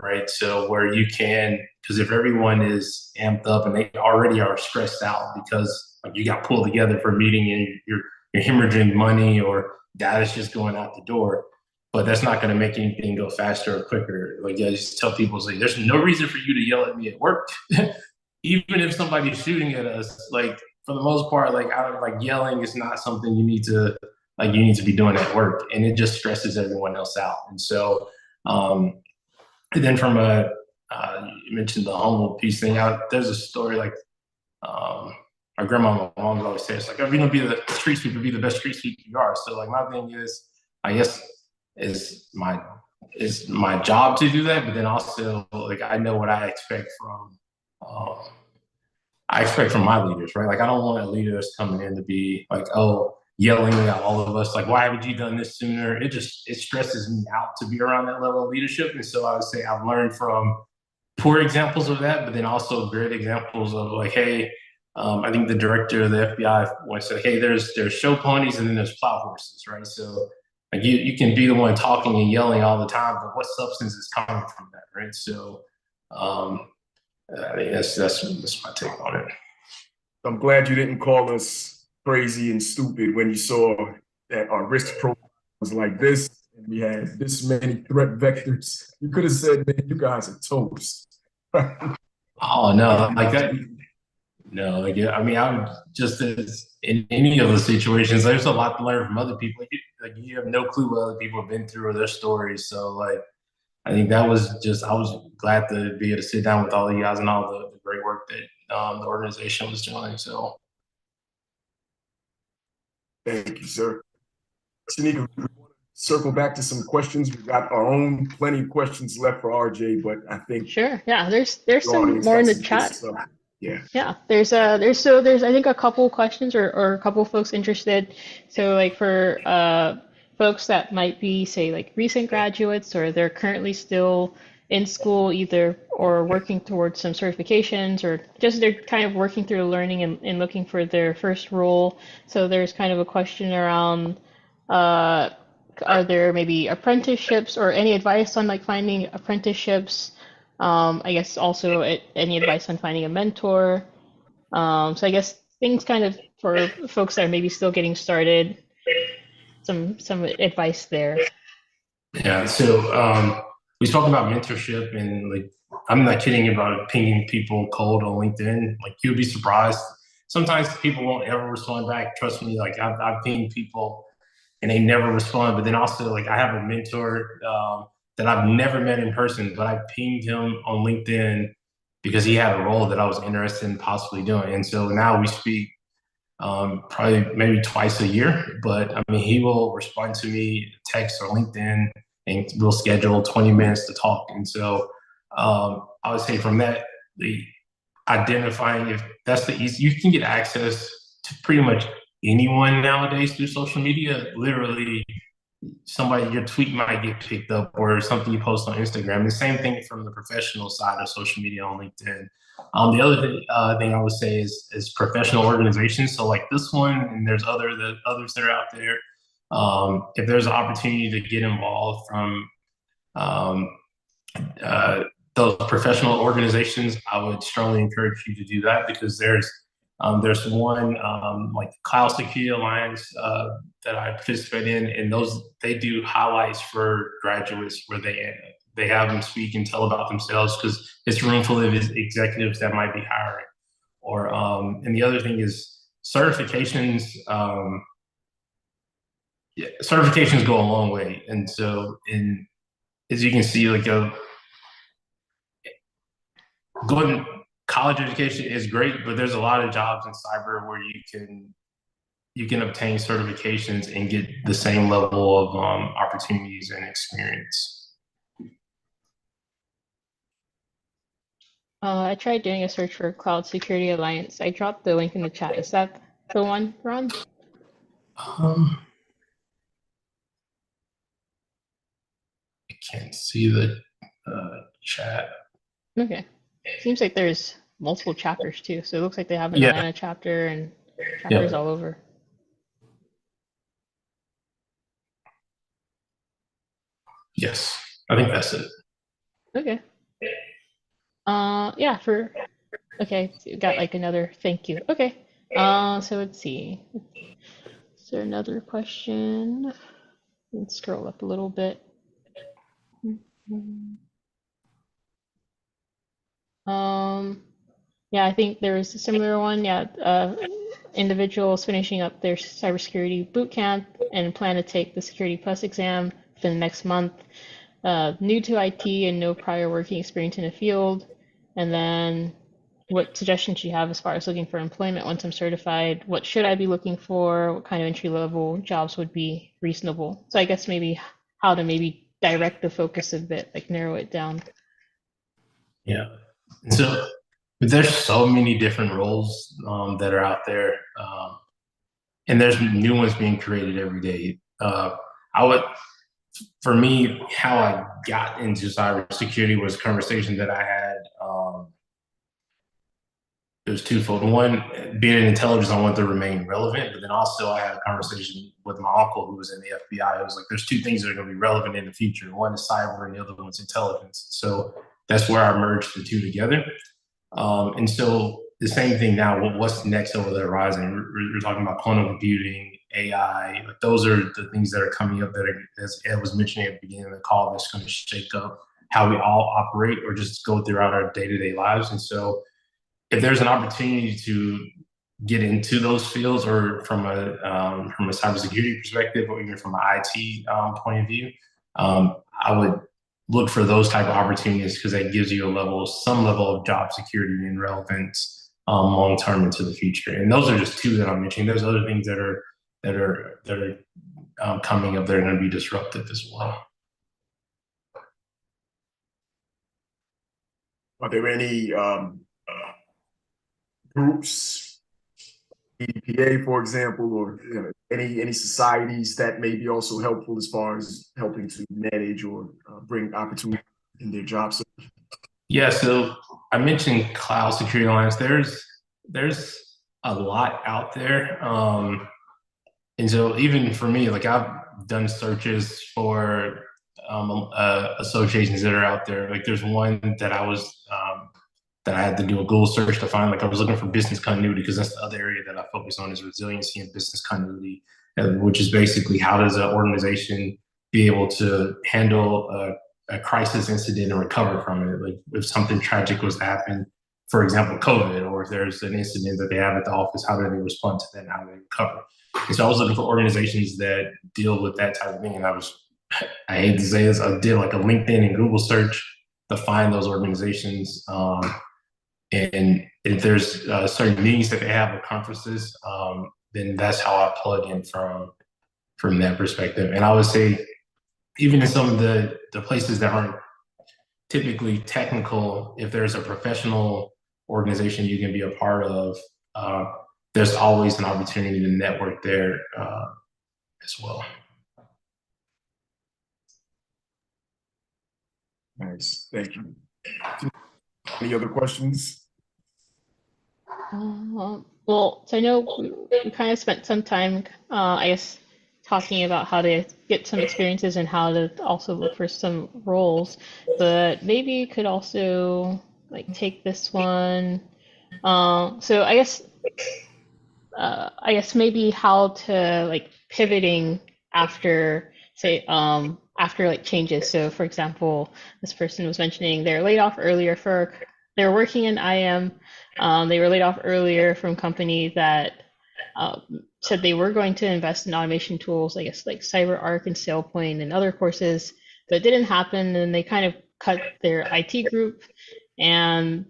Speaker 4: right? So where you can, because if everyone is amped up and they already are stressed out because like, you got pulled together for a meeting and you're hemorrhaging money or data's just going out the door, but that's not going to make anything go faster or quicker. Like I just tell people, like, there's no reason for you to yell at me at work, even if somebody's shooting at us. Like for the most part, like yelling is not something you need to be doing at work, and it just stresses everyone else out. And so, and then from you mentioned the humble piece thing. There's a story like my grandma, my mom always says, like, if you're gonna be the street sweeper, be the best street sweeper you are. So like my thing is, I guess, is my job to do that, but then also like I know what I expect from my leaders, right? Like I don't want a leader that's coming in to be like, oh, yelling at all of us, like, why haven't you done this sooner? It stresses me out to be around that level of leadership. And so I would say I've learned from poor examples of that, but then also great examples of like, hey, I think the director of the FBI once said, hey, there's show ponies and then there's plow horses, right? So like you can be the one talking and yelling all the time, but what substance is coming from that, right? So I think that's my take on it.
Speaker 3: I'm glad you didn't call us crazy and stupid when you saw that our risk profile was like this and we had this many threat vectors. You could have said, man, you guys are toast.
Speaker 4: Oh no, like that. No, like I mean, I'm just as in any of the situations. There's a lot to learn from other people. Like you have no clue what other people have been through or their stories. So like, I think that was just. I was glad to be able to sit down with all you guys and all the great work that the organization was doing. So,
Speaker 3: thank you, sir. Shanika, we want to circle back to some questions. We've got our own plenty of questions left for RJ, but I think
Speaker 1: Sure. Yeah, there's
Speaker 3: the
Speaker 1: some
Speaker 3: audience
Speaker 1: more
Speaker 3: got
Speaker 1: in the
Speaker 3: some good
Speaker 1: chat.
Speaker 3: stuff. Yeah.
Speaker 1: Yeah, there's I think a couple questions or a couple folks interested. So like for folks that might be say like recent graduates or they're currently still in school either or working towards some certifications or just they're kind of working through learning and looking for their first role. So there's kind of a question around uh are there maybe apprenticeships or any advice on like finding apprenticeships? I guess also any advice on finding a mentor. So I guess things kind of for folks that are maybe still getting started, some advice there.
Speaker 4: yeah. So we talked about mentorship and like I'm not kidding about pinging people cold on LinkedIn. Like you'll be surprised. Sometimes people won't ever respond back. Trust me. Like I've pinged people and they never respond. But then also like I have a mentor that I've never met in person, but I pinged him on LinkedIn because he had a role that I was interested in possibly doing. And so now we speak probably maybe twice a year. But I mean, he will respond to me, text or LinkedIn, and we'll schedule 20 minutes to talk. And so I would say from that, the identifying if that's the easy, you can get access to pretty much anyone nowadays through social media. Literally, your tweet might get picked up or something you post on Instagram. The same thing from the professional side of social media on LinkedIn. The other thing I would say is professional organizations. So like this one, and there's others that are out there. If there's an opportunity to get involved from those professional organizations, I would strongly encourage you to do that because there's one like Cloud Security Alliance that I participate in, and they do highlights for graduates where they have them speak and tell about themselves because it's a room full of executives that might be hiring. Or and the other thing is certifications. Yeah, certifications go a long way, and so as you can see, like going college education is great, but there's a lot of jobs in cyber where you can obtain certifications and get the same level of opportunities and experience.
Speaker 1: I tried doing a search for Cloud Security Alliance. I dropped the link in the chat. Is that the one, Ron?
Speaker 4: I can't see the chat.
Speaker 1: Okay. Seems like there's multiple chapters too. So it looks like they have an
Speaker 4: Yeah.
Speaker 1: Atlanta chapter and chapters all over.
Speaker 4: Yes, I think that's it.
Speaker 1: Okay. Yeah, okay, so you got like another thank you. Okay. So let's see. Is there another question? Let's scroll up a little bit. Yeah, I think there was a similar one. Yeah, individuals finishing up their cybersecurity boot camp and plan to take the Security Plus exam within the next month. New to IT and no prior working experience in the field. And then what suggestions do you have as far as looking for employment once I'm certified? What should I be looking for? What kind of entry level jobs would be reasonable? So I guess maybe how to maybe direct the focus a bit, like narrow it down.
Speaker 4: Yeah. So there's so many different roles that are out there, and there's new ones being created every day. I would, for me, how I got into cybersecurity was a conversation that I had. It was twofold. One, being in intelligence, I wanted to remain relevant, but then also I had a conversation with my uncle who was in the FBI. It was like, there's two things that are going to be relevant in the future. One is cyber, and the other one's intelligence. So that's where I merged the two together. And so the same thing now. What's next over the horizon? We're talking about quantum computing, AI. Like those are the things that are coming up that are, as Ed was mentioning at the beginning of the call, that's going to shake up how we all operate or just go throughout our day-to-day lives. And so if there's an opportunity to get into those fields, or from a cybersecurity perspective, or even from an IT point of view, I would look for those type of opportunities because that gives you some level of job security and relevance long term into the future. And those are just two that I'm mentioning. There's other things that are coming up that are going to be disruptive as well.
Speaker 3: Are there any groups, BDPA, for example, or any societies that may be also helpful as far as helping to manage or bring opportunity in their job search?
Speaker 4: Yeah, so I mentioned Cloud Security Alliance. There's a lot out there, and so even for me, like I've done searches for associations that are out there. Like there's one that that I had to do a Google search to find. Like I was looking for business continuity because that's the other area that I focus on is resiliency and business continuity, which is basically how does an organization be able to handle a crisis incident and recover from it. Like if something tragic was to happen, for example, COVID, or if there's an incident that they have at the office, how do they respond to that and how do they recover? And so I was looking for organizations that deal with that type of thing. And I hate to say this, I did like a LinkedIn and Google search to find those organizations. And if there's certain meetings that they have at conferences, then that's how I plug in from that perspective. And I would say, even in some of the places that aren't typically technical, if there's a professional organization you can be a part of, there's always an opportunity to network there as well.
Speaker 3: Nice, thank you. Any other questions?
Speaker 1: Well, so I know we kind of spent some time, I guess, talking about how to get some experiences and how to also look for some roles, but maybe you could also like take this one. So I guess maybe how to like pivoting after say after like changes. So for example, this person was mentioning they're laid off earlier for they're working in IM. They were laid off earlier from company that said they were going to invest in automation tools, I guess like CyberArk and SailPoint and other courses, but it didn't happen. And they kind of cut their IT group, and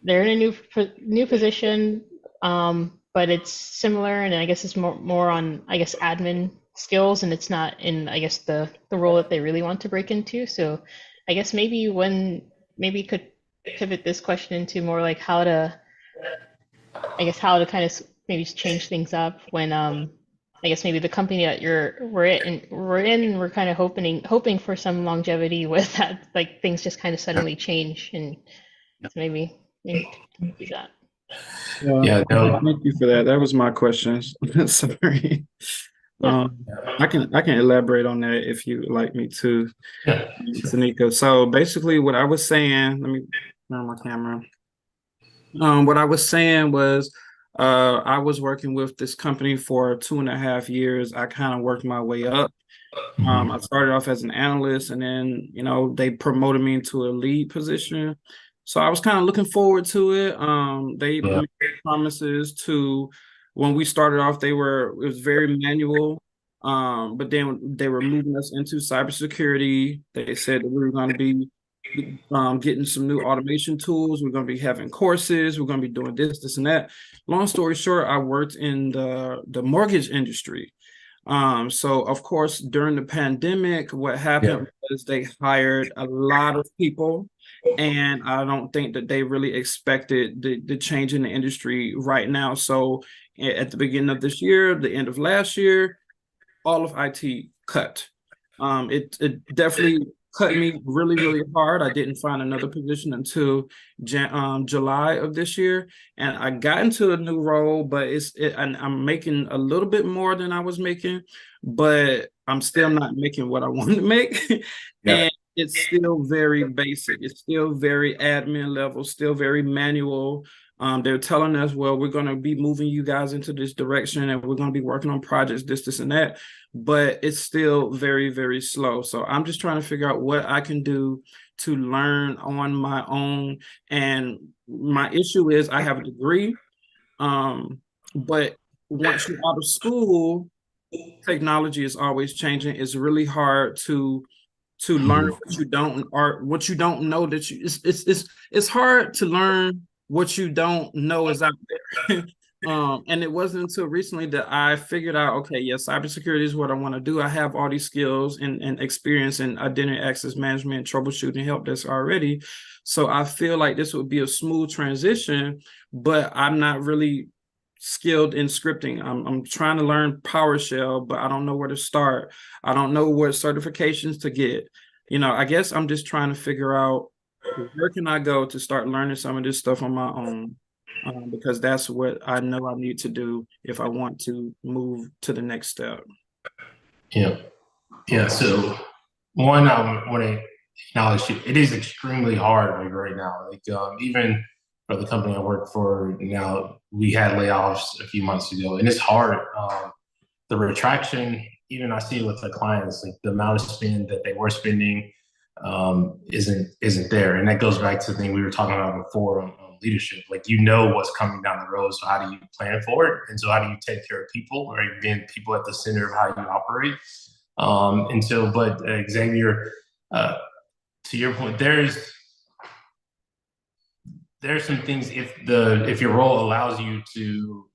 Speaker 1: they're in a new position, but it's similar, and I guess it's more on I guess admin skills, and it's not in I guess the role that they really want to break into. So I guess maybe you could pivot this question into more like how to kind of maybe change things up when I guess maybe the company that we're kind of hoping for some longevity with that, like things just kind of suddenly change, and so maybe do that.
Speaker 4: Yeah, no.
Speaker 7: Thank you for that. That was my questions. Sorry.
Speaker 1: Yeah.
Speaker 7: I can elaborate on that if you would like me to,
Speaker 4: Yeah, sure.
Speaker 7: Tanika. So basically what I was saying, let me turn on my camera. What I was saying was I was working with this company for 2.5 years. I kind of worked my way up. I started off as an analyst, and then they promoted me into a lead position. So I was kind of looking forward to it. They made promises to when we started off. It was very manual. But then they were moving us into cybersecurity. They said that we were going to be getting some new automation tools. We're going to be having courses. We're going to be doing this, and that. Long story short, I worked in the mortgage industry. So of course, during the pandemic, what happened was they hired a lot of people, and I don't think that they really expected the change in the industry right now. So at the beginning of this year, the end of last year, all of IT cut. It definitely cut me really, really hard. I didn't find another position until July of this year, and I got into a new role, but and I'm making a little bit more than I was making, but I'm still not making what I wanted to make. And it's still very basic. It's still very admin level, still very manual. They're telling us, well, we're going to be moving you guys into this direction, and we're going to be working on projects, this, and that. But it's still very, very slow. So I'm just trying to figure out what I can do to learn on my own. And my issue is I have a degree, but once you're out of school, technology is always changing. It's really hard to learn what you don't know that it's hard to learn what you don't know is out there. And it wasn't until recently that I figured out, okay, yes, cybersecurity is what I want to do. I have all these skills and experience in identity access management, troubleshooting, help desk already. So I feel like this would be a smooth transition, but I'm not really skilled in scripting. I'm trying to learn PowerShell, but I don't know where to start. I don't know what certifications to get. I guess I'm just trying to figure out where can I go to start learning some of this stuff on my own, because that's what I know I need to do if I want to move to the next step.
Speaker 4: Yeah. So one, I want to acknowledge it is extremely hard right now. Even for the company I work for now, we had layoffs a few months ago, and it's hard. The retraction, even I see it with the clients, like the amount of spend that they were spending isn't there. And that goes back to the thing we were talking about before on leadership. Like, what's coming down the road. So how do you plan for it? And so how do you take care of people, or being people at the center of how you operate? But Xavier, to your point, there's some things, if your role allows you to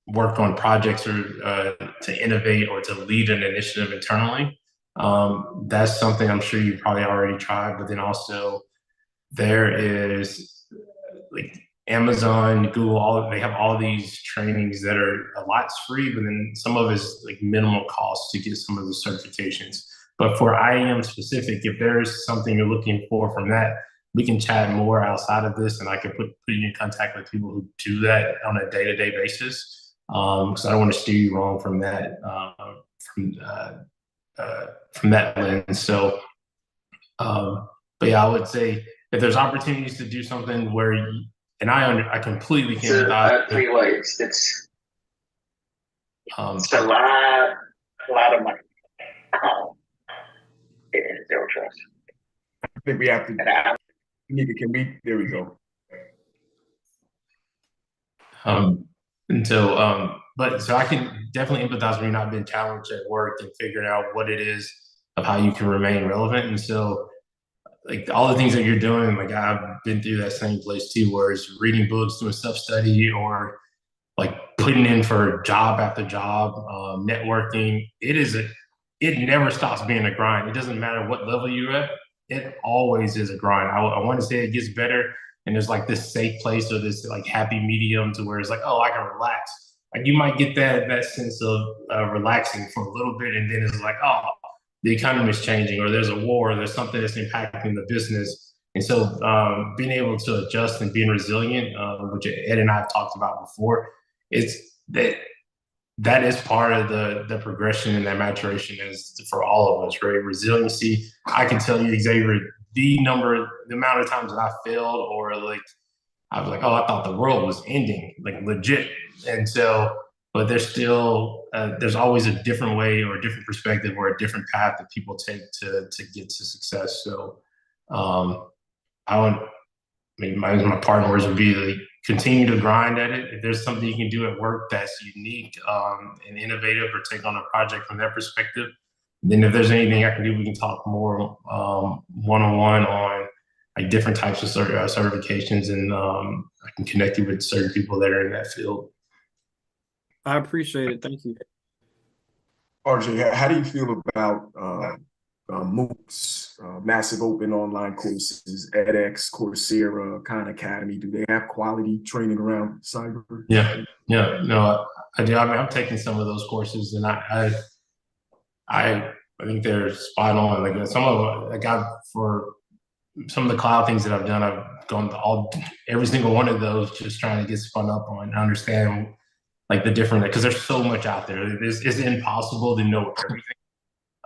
Speaker 4: work on projects or to innovate or to lead an initiative internally, that's something I'm sure you probably already tried. But then also there is like Amazon, Google, they have all these trainings that are a lot's free, but then some of it's like minimal cost to get some of the certifications. But for IAM specific, if there's something you're looking for from that, we can chat more outside of this, and I can put you in contact with people who do that on a day-to-day basis. Because I don't want to steer you wrong from that from that lens. So, but yeah, I would say if there's opportunities to do something where I completely can empathize.
Speaker 8: 3 ways. It's a lot of money.
Speaker 3: I think we have to. Can we? There we go.
Speaker 4: But so I can definitely empathize when you're not being challenged at work and figuring out what it is of how you can remain relevant. And so, like all the things that you're doing, like I've been through that same place too, where it's reading books, doing self-study, or like putting in for job after job, networking. It never stops being a grind. It doesn't matter what level you're at. It always is a grind. I want to say it gets better, and there's like this safe place or this like happy medium to where it's like, oh, I can relax. Like you might get that sense of relaxing for a little bit, and then it's like, oh, the economy is changing, or there's a war, or there's something that's impacting the business. And so being able to adjust and being resilient, which Ed and I have talked about before, it's that is part of the progression and that maturation is for all of us, right? Resiliency. I can tell you, Xavier, the amount of times that I failed or like I was like, oh, I thought the world was ending, like legit. And so, but there's still there's always a different way or a different perspective or a different path that people take to get to success. So my partner words would be like continue to grind at it. If there's something you can do at work that's unique and innovative, or take on a project from that perspective, then if there's anything I can do, we can talk more one-on-one on like different types of certifications, and I can connect you with certain people that are in that field.
Speaker 7: I appreciate it. Thank you.
Speaker 3: RJ, how do you feel about MOOCs, massive open online courses, edX, Coursera, Khan Academy? Do they have quality training around cyber?
Speaker 4: Yeah, no, I do. I mean, I'm taking some of those courses, and I think they're spot on. Like some of them, like for some of the cloud things that I've done, I've gone to every single one of those, just trying to get spun up on and understand like the different, because there's so much out there. It's impossible to know everything.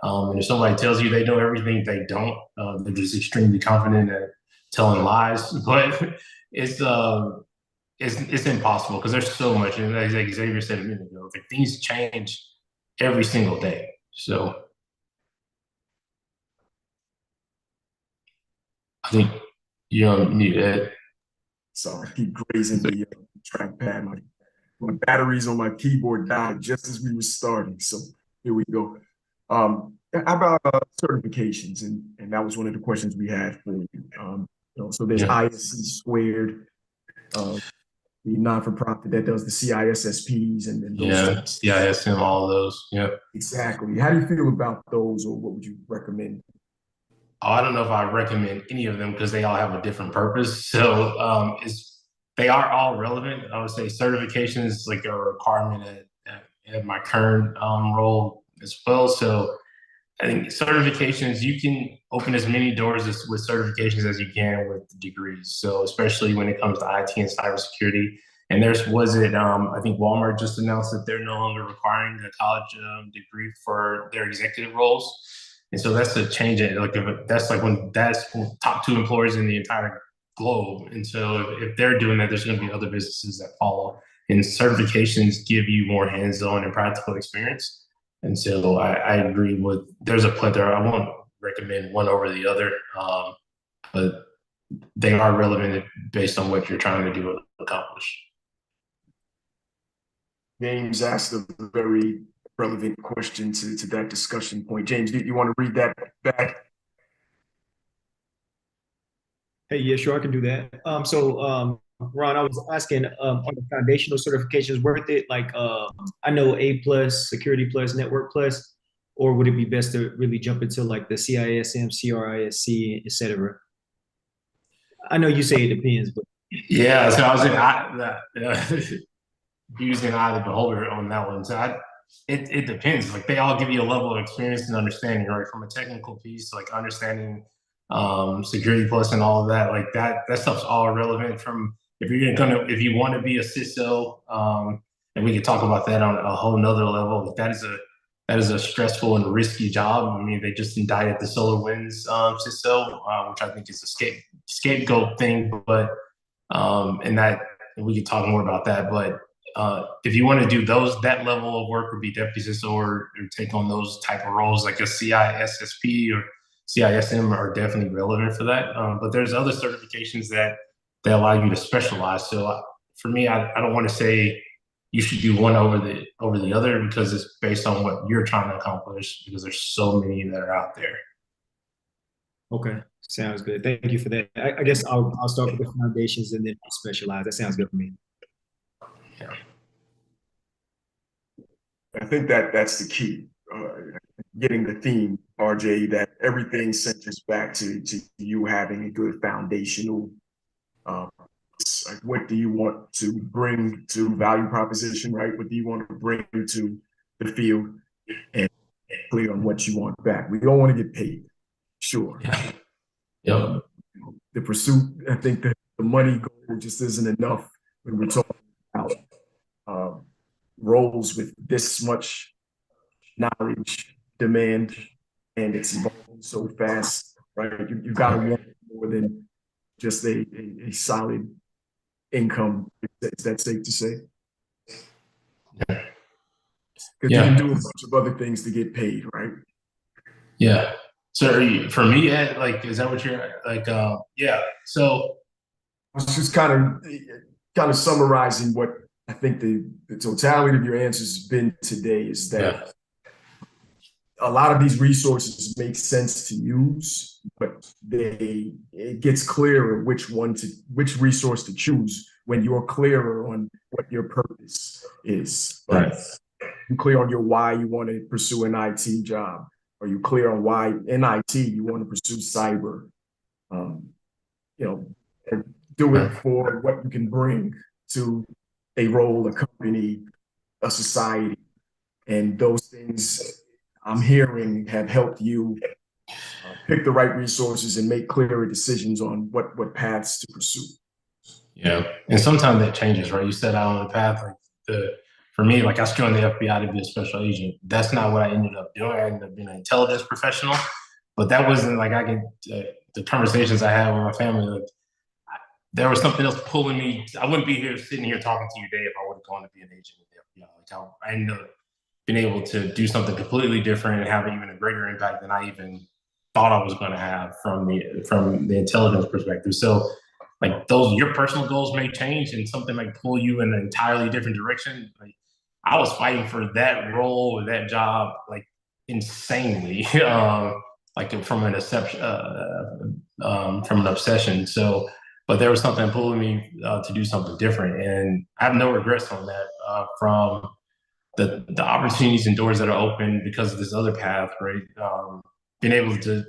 Speaker 4: And if somebody tells you they know everything, they don't. They're just extremely confident at telling lies. But it's impossible because there's so much. And as Xavier said a minute ago, like things change every single day. So I think you need Ed.
Speaker 3: Sorry, I keep grazing the trackpad. My batteries on my keyboard died just as we were starting. So here we go. How about certifications? And that was one of the questions we had for you. So there's ISC squared, the non-for-profit that does the CISSPs and then those.
Speaker 4: CISM, all of those. Yeah.
Speaker 3: Exactly. How do you feel about those, or what would you recommend?
Speaker 4: Oh, I don't know if I recommend any of them because they all have a different purpose. So they are all relevant. I would say certification is like a requirement at my current role as well. So I think certifications, you can open as many doors with certifications as you can with degrees. So especially when it comes to IT and cybersecurity. And I think Walmart just announced that they're no longer requiring a college degree for their executive roles. And so that's a change. That's top 2 employers in the entire globe. And so if they're doing that, there's going to be other businesses that follow. And certifications give you more hands-on and practical experience. And so I agree there's a plethora. I won't recommend one over the other, but they are relevant based on what you're trying to do and accomplish.
Speaker 3: James asked a very relevant question to that discussion point. James, do you want to read that back?
Speaker 8: Hey, yeah, sure, I can do that. Ron, I was asking, are the foundational certifications worth it? Like, I know A+, Security Plus, Network Plus, or would it be best to really jump into like the CISM, CRISC, et cetera? I know you say it depends, but.
Speaker 4: Yeah, so I was using eye of the beholder on that one. So it depends. Like they all give you a level of experience and understanding, right? From a technical piece, like understanding Security Plus and all of that, like that stuff's all relevant. From if you want to be a CISO, and we could talk about that on a whole nother level. That is a stressful and risky job. I mean, they just indicted the SolarWinds CISO, which I think is a scapegoat thing, but and we could talk more about that. But if you want to do that level of work, or be deputy CISO or take on those type of roles like a CISSP or CISM are definitely relevant for that. But there's other certifications that allow you to specialize. So for me, I don't want to say you should do one over the other because it's based on what you're trying to accomplish, because there's so many that are out there.
Speaker 8: Okay, sounds good. Thank you for that. I guess I'll start with the foundations and then specialize. That sounds good for me.
Speaker 4: Yeah.
Speaker 3: I think that's the key. Getting the theme, RJ, that everything centers back to you having a good foundational. Like, what do you want to bring to value proposition, right? What do you want to bring to the field, and clear on what you want back. We don't want to get paid, sure.
Speaker 4: Yeah. Yep.
Speaker 3: The pursuit, I think that the money goal just isn't enough when we're talking about roles with this much knowledge, demand, and it's evolving so fast, right? You got to want more than just a solid income. Is that safe to say?
Speaker 4: Yeah.
Speaker 3: Because you can do a bunch of other things to get paid, right?
Speaker 4: Yeah. So for me, Ed, like, is that what you're like? Yeah. So
Speaker 3: I was just kind of summarizing what I think the totality of your answers has been today is that a lot of these resources make sense to use, but it gets clearer which resource to choose when you're clearer on what your purpose is.
Speaker 4: Right.
Speaker 3: You're clear on your why you want to pursue an IT job. Are you clear on why in IT you want to pursue cyber? Do it for what you can bring to a role, a company, a society. And those things I'm hearing have helped you pick the right resources and make clearer decisions on what paths to pursue.
Speaker 4: Yeah. And sometimes that changes, right? You set out on the path, like for me, like I joined the FBI to be a special agent. That's not what I ended up doing. I ended up being an intelligence professional, but that wasn't like the conversations I had with my family, like there was something else pulling me. I wouldn't be here sitting here talking to you today if I would have gone to be an agent with the FBI. Like I ended up being able to do something completely different and have even a greater impact than I even thought I was going to have from the intelligence perspective. So like your personal goals may change and something might pull you in an entirely different direction. Like I was fighting for that role or that job like insanely, like from an obsession. So, but there was something pulling me to do something different, and I have no regrets on that. From the opportunities and doors that are open because of this other path, right? Being able to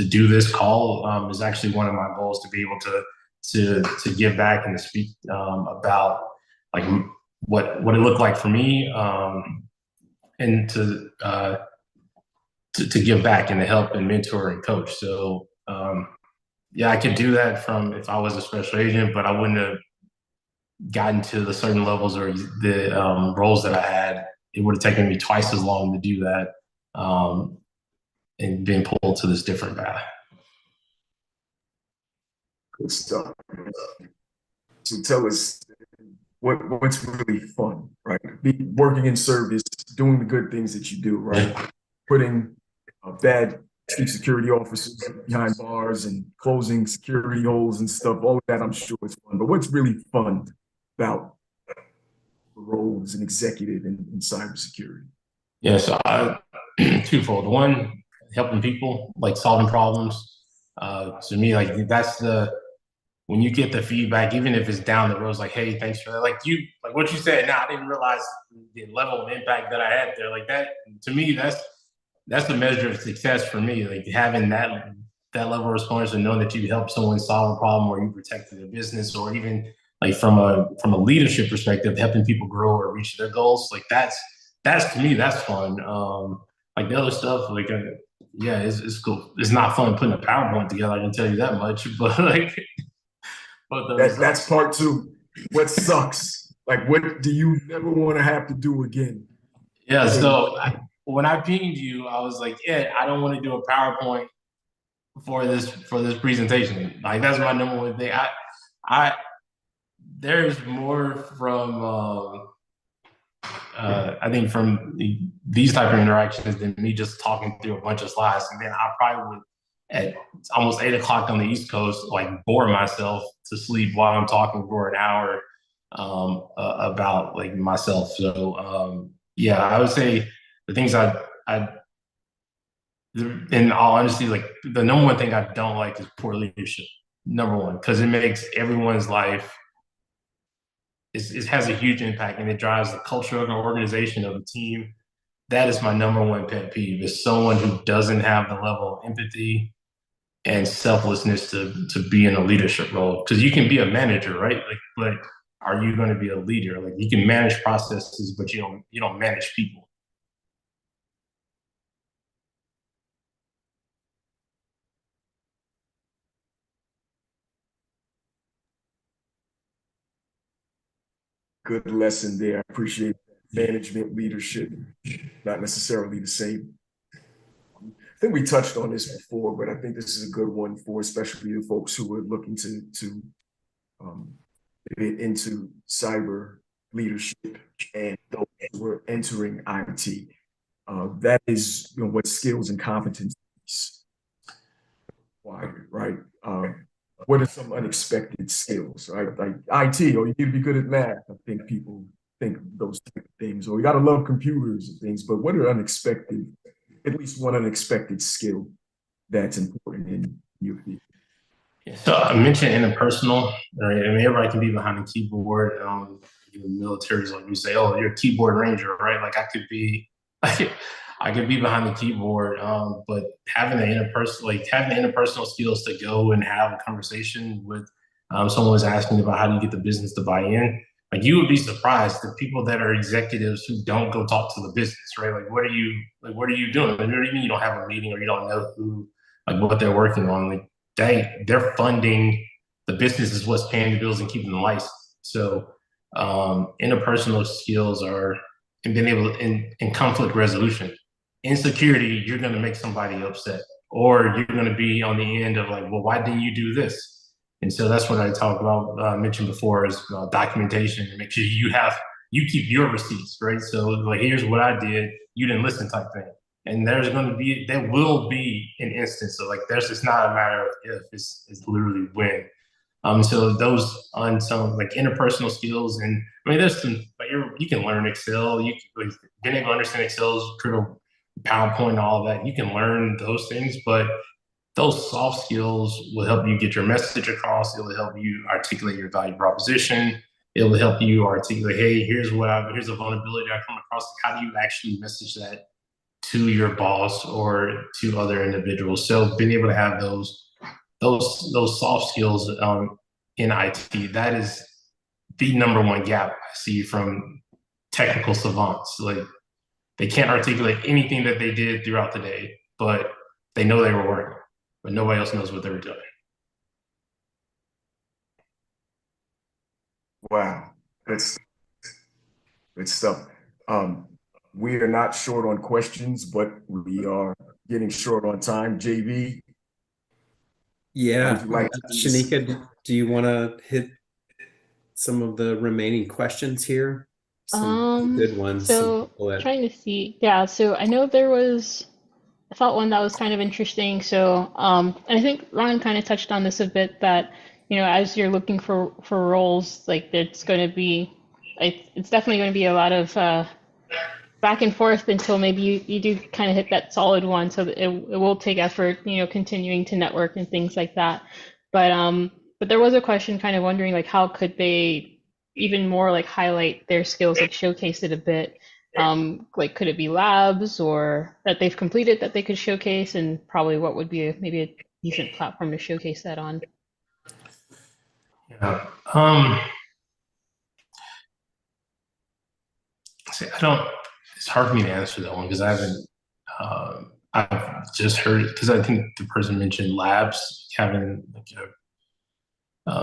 Speaker 4: do this call is actually one of my goals, to be able to give back and to speak about like what it looked like for me, and to give back and to help and mentor and coach. So yeah, I could do that from if I was a special agent, but I wouldn't have gotten to the certain levels or the roles that I had. It would have taken me twice as long to do that, and being pulled to this different path.
Speaker 3: Good stuff. So tell us what's really fun, right? Working in service, doing the good things that you do, right? Yeah. Putting bad chief security officers behind bars and closing security holes and stuff. All of that, I'm sure, is fun. But what's really fun about the role as an executive in cybersecurity?
Speaker 4: Yeah, so twofold. One, helping people, like solving problems. To me, like that's when you get the feedback, even if it's down the road, it's like, hey, thanks for that. Like what you said. Now I didn't realize the level of impact that I had there. Like that, to me, that's the measure of success for me. Like having that level of response and knowing that you helped someone solve a problem or you protected their business, or even like from a leadership perspective, helping people grow or reach their goals. Like that's to me, that's fun. Like the other stuff, like yeah, it's cool. It's not fun putting a PowerPoint together, I can tell you that much. But like,
Speaker 3: that's part two. What sucks? Like, what do you never want to have to do again?
Speaker 4: Yeah. So when I pinged you, I was like, yeah, I don't want to do a PowerPoint for this presentation. Like that's my number one thing. There's more from I think from these type of interactions than me just talking through a bunch of slides. And then I probably would at almost 8 o'clock on the East Coast, like bore myself to sleep while I'm talking for an hour about like myself. So yeah, I would say the things I in all honesty, like the number one thing I don't like is poor leadership. Number one, because it makes everyone's life, it has a huge impact and it drives the culture of an organization, of a team. That is my number one pet peeve, is someone who doesn't have the level of empathy and selflessness to be in a leadership role. Because you can be a manager, right? Like, but are you going to be a leader? Like, you can manage processes, but you don't manage people.
Speaker 3: Good lesson there. I appreciate that. Management, leadership, not necessarily the same. I think we touched on this before, but I think this is a good one for especially the folks who are looking to get into cyber leadership and those who are entering IT. That is, what skills and competencies required, right? What are some unexpected skills, right? Like IT, or you need to be good at math. I think people think those type of things, or you got to love computers and things. But what are unexpected, at least one unexpected skill that's important in your field?
Speaker 4: So I mentioned interpersonal, right? I mean, everybody can be behind the keyboard. In the military, like you say, oh, you're a keyboard ranger, right? Like I could be, I could be behind the keyboard, but having the interpersonal skills to go and have a conversation with someone was asking about how do you get the business to buy in. Like you would be surprised the people that are executives who don't go talk to the business, right? Like what are you doing? Like, what do you mean you don't have a meeting or you don't know who, like what they're working on? Like they're funding the business is what's paying the bills and keeping the lights. So interpersonal skills are and being able to in conflict resolution. In security, you're going to make somebody upset, or you're going to be on the end of like, well, why didn't you do this? And so that's what I talked about, mentioned before, is documentation and make sure you keep your receipts, right? So like, here's what I did, you didn't listen type thing. And there will be an instance of like, it's not a matter of if, it's literally when. So those unsung like interpersonal skills, and I mean, there's some like you can learn Excel. You can, like, being able to understand Excel's critical, PowerPoint, all of that. You can learn those things, but those soft skills will help you get your message across. It will help you articulate your value proposition. It will help you articulate, hey, here's a vulnerability I come across. How do you actually message that to your boss or to other individuals? So being able to have those soft skills in IT, that is the number one gap I see from technical savants. Like they can't articulate anything that they did throughout the day, but they know they were working, but nobody else knows what they were doing.
Speaker 3: Wow, that's good stuff. We are not short on questions, but we are getting short on time. JV,
Speaker 2: Yeah, Shanika, do you want to hit some of the remaining questions here? Some good ones.
Speaker 1: So trying to see, yeah, so I know I thought one that was kind of interesting. So, and I think Ron kind of touched on this a bit that, as you're looking for roles, like it's definitely going to be a lot of back and forth until maybe you do kind of hit that solid one. So it will take effort, continuing to network and things like that. But there was a question kind of wondering like how could they even more like highlight their skills, like showcase it a bit. Like could it be labs or that they've completed that they could showcase, and probably what would be maybe a decent platform to showcase that on?
Speaker 4: Yeah. It's hard for me to answer that one because I've just heard, because I think the person mentioned labs having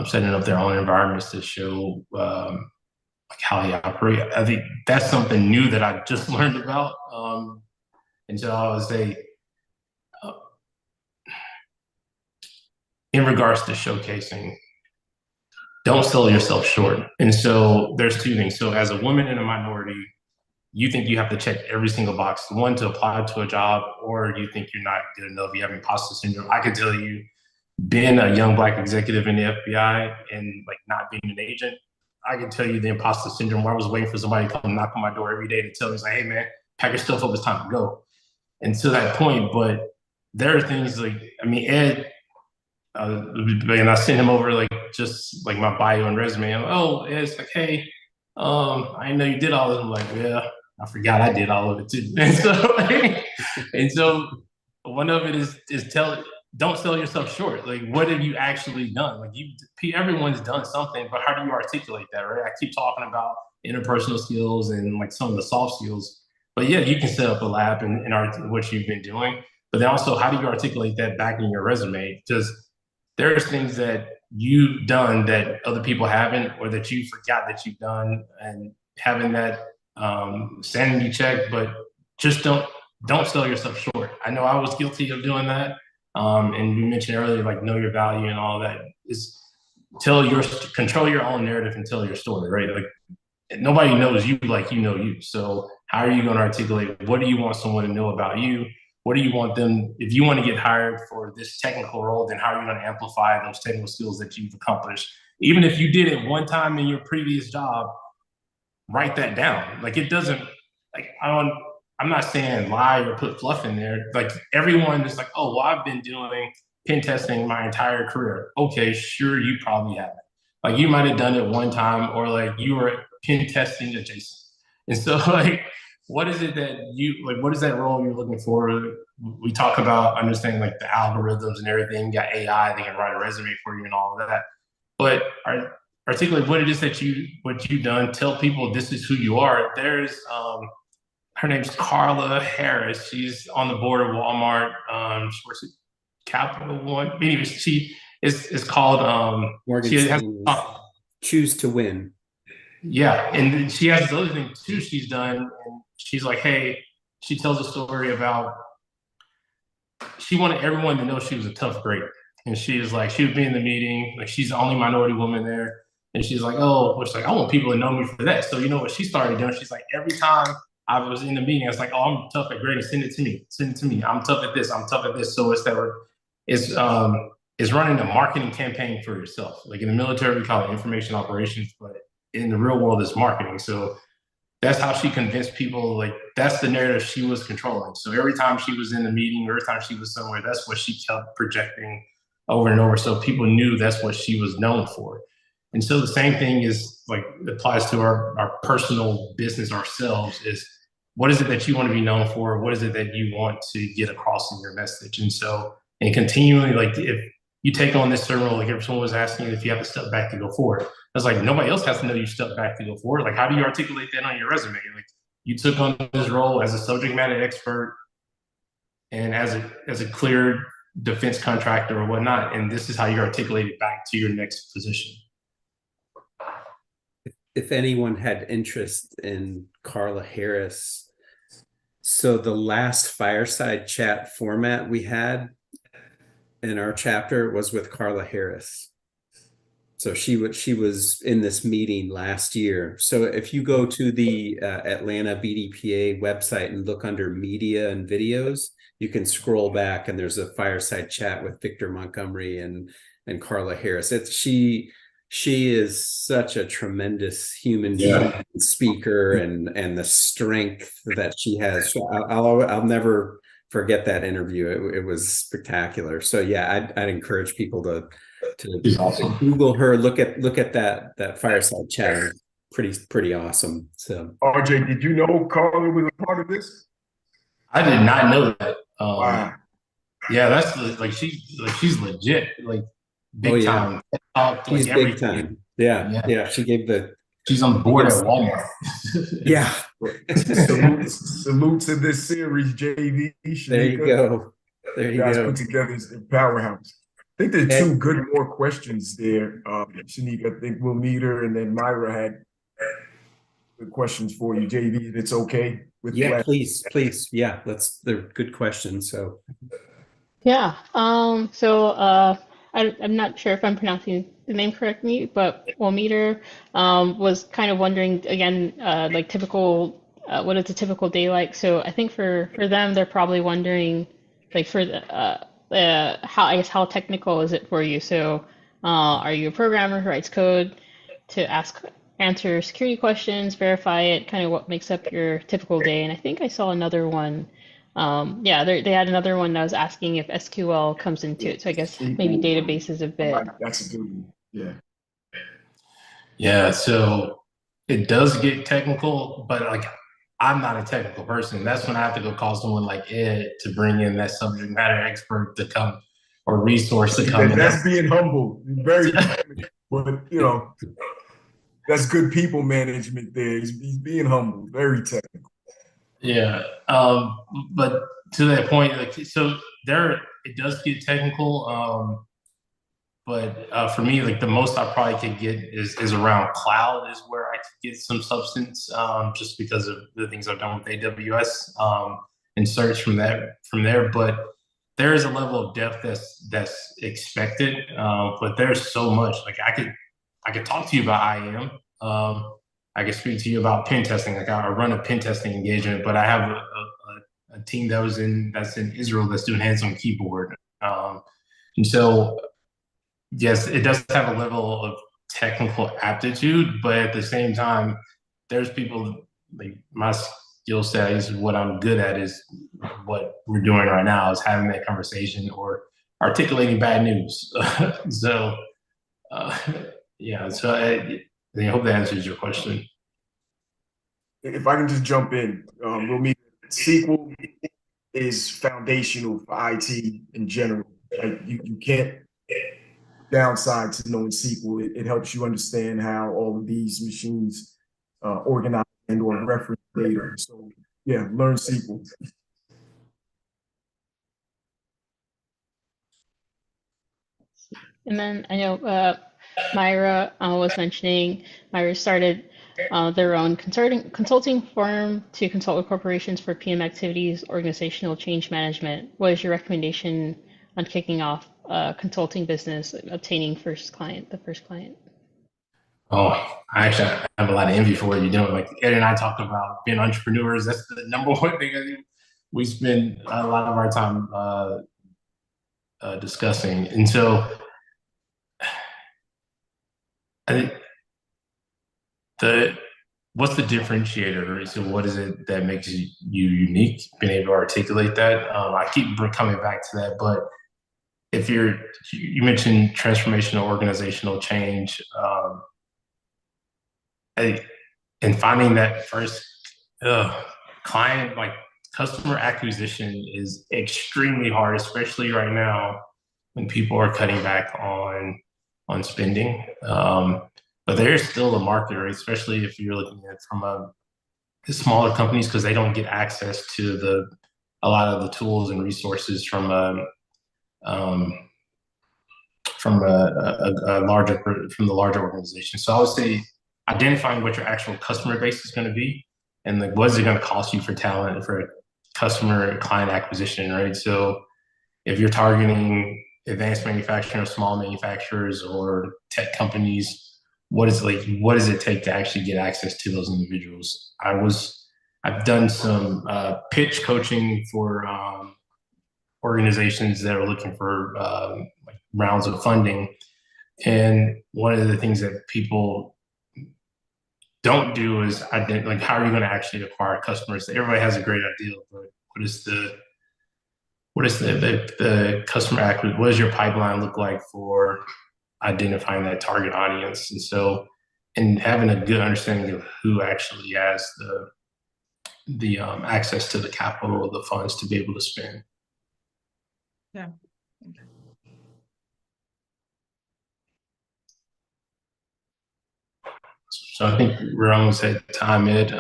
Speaker 4: setting up their own environments to show like how they operate. I think that's something new that I just learned about. And so I would say, in regards to showcasing, don't sell yourself short. And so there's two things. So as a woman in a minority, you think you have to check every single box, one, to apply to a job, or you think you're not good enough, you have imposter syndrome. I can tell you, being a young Black executive in the FBI and like not being an agent, I can tell you the imposter syndrome where I was waiting for somebody to come knock on my door every day to tell me, it's like, hey man, pack your stuff up, it's time to go. And to that point, but there are things like, I mean, Ed, and I sent him over like just like my bio and resume. I'm like, oh, Ed's like, hey, I didn't know you did all of them. Like, yeah, I forgot I did all of it too. And so, and so one of it is don't sell yourself short. Like, what have you actually done? Like, everyone's done something, but how do you articulate that, right? I keep talking about interpersonal skills and like some of the soft skills, but yeah, you can set up a lab and what you've been doing, but then also how do you articulate that back in your resume? Because there's things that you've done that other people haven't, or that you forgot that you've done, and having that sanity check, but just don't sell yourself short. I know I was guilty of doing that. And we mentioned earlier, like, know your value and all that is control your own narrative and tell your story, right? Like, nobody knows you like you know you. So how are you going to articulate, what do you want someone to know about you? What do you want them, if you want to get hired for this technical role, then how are you going to amplify those technical skills that you've accomplished? Even if you did it one time in your previous job, write that down. Like, it doesn't, like, I'm not saying lie or put fluff in there. Like, everyone is like, oh, well, I've been doing pen testing my entire career. Okay, sure, you probably haven't. Like, you might have done it one time, or like you were pen testing adjacent. And so, like, what is it that what is that role you're looking for? We talk about understanding like the algorithms and everything. You got AI, they can write a resume for you and all of that. But articulate what it is that what you've done. Tell people this is who you are. There's her name's Carla Harris. She's on the board of Walmart. She works at Capital One. Anyway, she is called
Speaker 2: Morgan Stanley. Choose to Win.
Speaker 4: Yeah, and she has this other thing too she's done. And she's like, hey, she tells a story about she wanted everyone to know she was a tough grader. And she was like, she would be in the meeting, like, she's the only minority woman there. And she's like, oh, she's like, I want people to know me for that. So you know what she started doing? She's like, every time I was in the meeting, I was like, oh, I'm tough at grading. Send it to me. Send it to me. I'm tough at this. I'm tough at this. So it's running a marketing campaign for yourself. Like, in the military, we call it information operations, but in the real world, it's marketing. So that's how she convinced people. Like, that's the narrative she was controlling. So every time she was in the meeting, every time she was somewhere, that's what she kept projecting over and over. So people knew that's what she was known for. And so the same thing is like applies to our personal business ourselves is, what is it that you want to be known for? What is it that you want to get across in your message? And so, and continually, like, if you take on this certain role, like if someone was asking you if you have to step back to go forward, I was like, nobody else has to know you step back to go forward. Like, how do you articulate that on your resume? Like, you took on this role as a subject matter expert and as a clear defense contractor or whatnot, and this is how you articulate it back to your next position.
Speaker 2: If anyone had interest in Carla Harris, so the last fireside chat format we had in our chapter was with Carla Harris. So she was in this meeting last year. So if you go to the Atlanta BDPA website and look under media and videos, you can scroll back and there's a fireside chat with Victor Montgomery and Carla Harris. She is such a tremendous human being, speaker, and the strength that she has. So I'll never forget that interview. It was spectacular. So yeah, I'd encourage people to awesome. Google her, look at that fireside chat. Pretty awesome. So
Speaker 3: RJ, did you know Carla was a part of this?
Speaker 4: I did not know that.
Speaker 3: Wow.
Speaker 4: Yeah, that's like she's legit, like big time.
Speaker 2: She's big time. Yeah. She gave
Speaker 4: she's on the board at Walmart.
Speaker 2: Yeah.
Speaker 3: Salute to this series, JV. Shanika.
Speaker 2: There you go. There you
Speaker 3: guys
Speaker 2: go.
Speaker 3: Put together a powerhouse. I think there are two good more questions there. Shanika, I think we'll meet her, and then Myra had good questions for you, JV. If it's okay with
Speaker 2: please. Yeah, they're good questions. So
Speaker 1: yeah. I'm not sure if I'm pronouncing the name correctly, but we'll meet her. Was kind of wondering again, like typical what is a typical day like? So I think for them, they're probably wondering, like for the how I guess how technical is it for you? So are you a programmer who writes code to answer security questions, verify it, kind of what makes up your typical day? And I think I saw another one. Yeah, they had another one that was asking if SQL comes into it. So I guess maybe
Speaker 3: SQL.
Speaker 1: database is a bit.
Speaker 3: That's a good one. Yeah.
Speaker 4: Yeah, so it does get technical, but like I'm not a technical person. That's when I have to go call someone like Ed to bring in that subject matter expert to come or resource to come in.
Speaker 3: That's being humble, very, but you know, that's good people management there. He's being humble, very technical.
Speaker 4: Yeah, but to that point, like so there, it does get technical. But for me, like the most I probably could get is around cloud is where I could get some substance, just because of the things I've done with AWS, and search from there. But there is a level of depth that's expected. But there's so much. Like I could talk to you about IAM. I could speak to you about pen testing. Like I run a pen testing engagement, but I have a team that's in Israel that's doing hands on keyboard. And so yes, it does have a level of technical aptitude, but at the same time, there's people like my skill set is what I'm good at is what we're doing right now is having that conversation or articulating bad news. So, uh, yeah, so I hope that answers your question.
Speaker 3: If I can just jump in, we'll meet. SQL is foundational for IT in general. Like you can't downside to knowing SQL. It helps you understand how all of these machines organize and or reference data. So yeah, learn SQL.
Speaker 1: And then I know Myra was mentioning Myra started their own consulting firm to consult with corporations for PM activities, organizational change management. What is your recommendation on kicking off a consulting business, obtaining the first client?
Speaker 4: Oh, I actually have a lot of envy for what you're doing. Like Ed and I talk about being entrepreneurs. That's the number one thing I do. We spend a lot of our time discussing. And so I think what's the differentiator, right? So what is it that makes you unique? Being able to articulate that. I keep coming back to that, but if you mentioned transformational organizational change, and finding that first client, like customer acquisition is extremely hard, especially right now when people are cutting back on spending. But there is still a market, right? Especially if you're looking at it from the smaller companies because they don't get access to a lot of the tools and resources from the larger organization. So I would say identifying what your actual customer base is going to be and like what is it going to cost you for talent for customer client acquisition, right? So if you're targeting advanced manufacturing or small manufacturers or tech companies, what does it take to actually get access to those individuals? I've done some pitch coaching for organizations that are looking for like rounds of funding. And one of the things that people don't do is like how are you going to actually acquire customers? Everybody has a great idea, but what is the customer acquisition? What does your pipeline look like for identifying that target audience? And having a good understanding of who actually has the access to the capital or the funds to be able to spend.
Speaker 6: Yeah.
Speaker 4: So I think we're almost at time, Ed.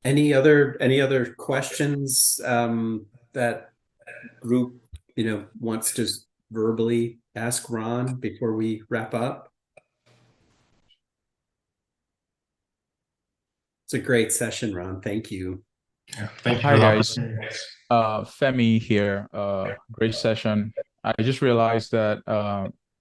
Speaker 2: Any other questions that group wants to verbally ask Ron before we wrap up? It's a great session, Ron. Thank you.
Speaker 4: Yeah, thank you.
Speaker 9: Hi guys, Femi here. Great session. I just realized that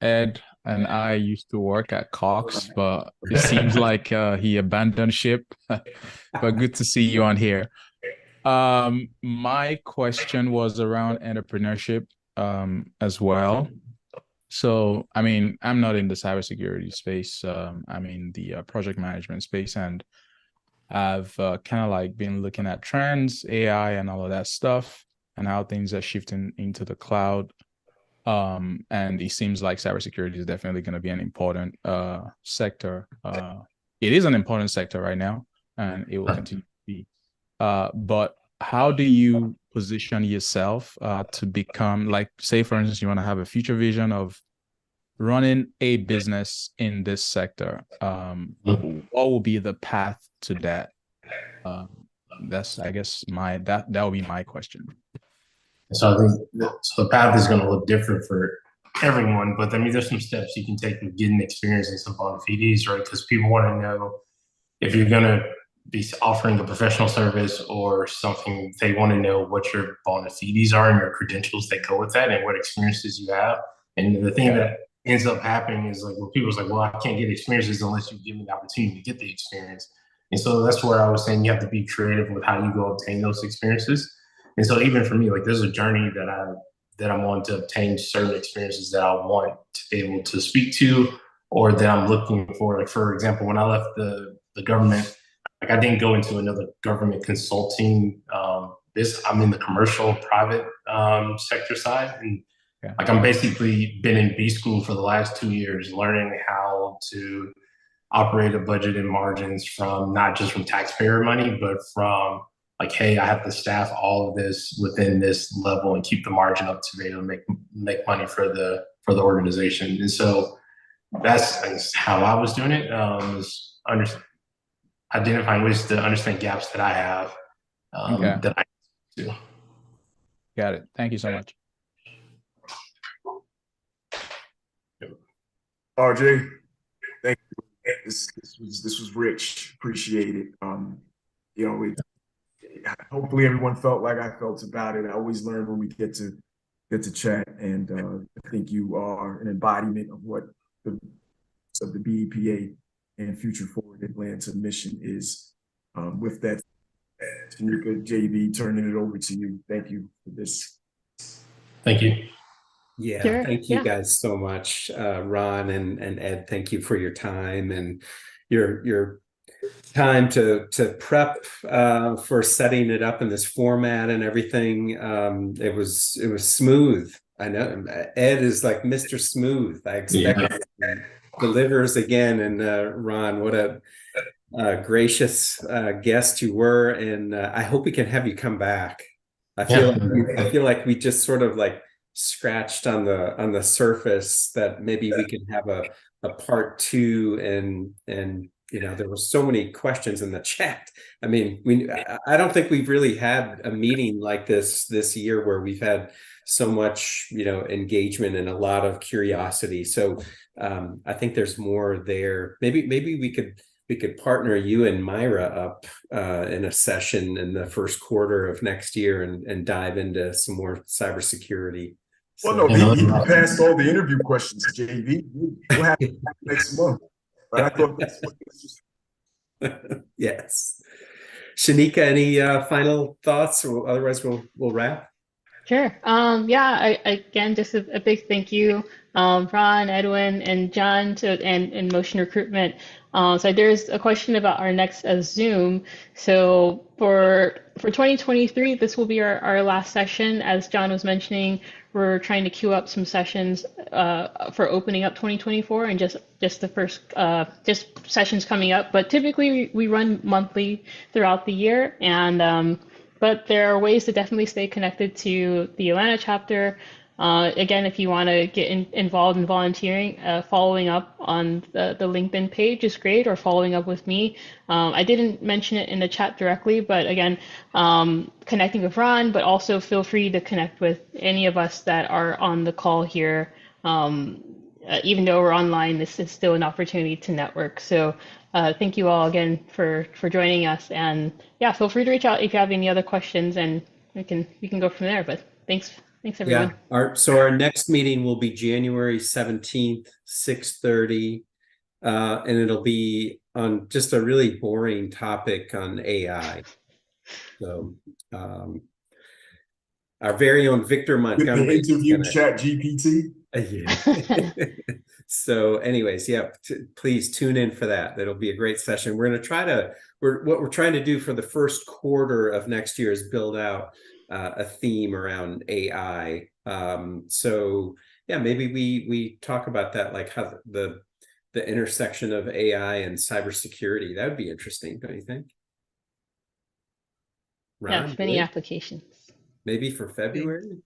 Speaker 9: Ed and I used to work at Cox, but it seems like he abandoned ship. But good to see you on here. My question was around entrepreneurship as well. So, I mean, I'm not in the cybersecurity space. I'm in the project management space, and I've kind of like been looking at trends, AI, and all of that stuff, and how things are shifting into the cloud. And it seems like cybersecurity is definitely going to be an important sector. It is an important sector right now, and it will continue to be. But how do you position yourself to become, like, say, for instance, you want to have a future vision of running a business in this sector? What will be the path to that? That's, I guess, that will be my question.
Speaker 4: So I think so the path is going to look different for everyone, but I mean, there's some steps you can take with getting experience in some bona fides, right? Because people want to know if you're going to be offering a professional service or something, they want to know what your bona fides are and your credentials that go with that and what experiences you have. And the thing that ends up happening is like, when people's like, well, I can't get experiences unless you give me the opportunity to get the experience. And so that's where I was saying you have to be creative with how you go obtain those experiences. And so even for me, like there's a journey that I'm on to obtain certain experiences that I want to be able to speak to, or that I'm looking for. Like, for example, when I left the government, like I didn't go into another government consulting I'm in the commercial private sector side. And like I'm basically been in B school for the last 2 years, learning how to operate a budget and margins from not just from taxpayer money, but from like, hey, I have to staff all of this within this level and keep the margin up to be able to make money for the organization. And so that's how I was doing it. Is identifying ways to understand gaps that I have that I do.
Speaker 9: Got it. Thank you so much.
Speaker 3: RJ, thank you. This was rich. Appreciate it. You know, hopefully everyone felt like I felt about it. I always learn when we get to chat, and I think you are an embodiment of what the BDPA and Future Forward Atlanta mission is. With that, Shanika, JV, turning it over to you. Thank you for this.
Speaker 4: Thank you.
Speaker 2: Yeah,
Speaker 1: Sure.
Speaker 2: thank you guys so much, Ron and Ed. Thank you for your time and your time to prep for setting it up in this format and everything. It was smooth. I know Ed is like Mr. Smooth. I expect delivers again. And Ron, what a gracious guest you were, and I hope we can have you come back. I feel like we just sort of like scratched on the surface, that maybe we can have a part 2, and you know, there were so many questions in the chat. I mean, I don't think we've really had a meeting like this year where we've had so much, you know, engagement and a lot of curiosity. So I think there's more there. Maybe we could partner you and Myra up in a session in the first quarter of next year and dive into some more cybersecurity.
Speaker 3: Well, no, he passed all the interview questions, JV. We'll have it next month. But I thought that's what this was.
Speaker 2: Yes. Shanika, any final thoughts, or otherwise we'll wrap?
Speaker 1: Sure. Again, just a big thank you, Ron, Edwin, and John and Motion Recruitment. So there's a question about our next Zoom. So for 2023, this will be our last session. As John was mentioning, we're trying to queue up some sessions for opening up 2024, and just the first just sessions coming up. But typically we run monthly throughout the year, and but there are ways to definitely stay connected to the Atlanta chapter. Again, if you want to get involved in volunteering, following up on the LinkedIn page is great, or following up with me. I didn't mention it in the chat directly, but again, connecting with Ron, but also feel free to connect with any of us that are on the call here. Even though we're online, this is still an opportunity to network. So thank you all again for joining us, and yeah, feel free to reach out if you have any other questions, and we can go from there. But thanks Thanks, everyone.
Speaker 2: Yeah. Our next meeting will be January 17th, 6:30. And it'll be on just a really boring topic on AI. So our very own Victor Montgomery
Speaker 3: interview Chat GPT.
Speaker 2: Yeah. So anyways, yeah, please tune in for that. That'll be a great session. We're going to try to, what we're trying to do for the first quarter of next year is build out a theme around AI. So yeah, maybe we talk about that, like how the intersection of AI and cybersecurity. That would be interesting, don't you think? Ron,
Speaker 1: Yeah, many applications.
Speaker 2: maybe for February?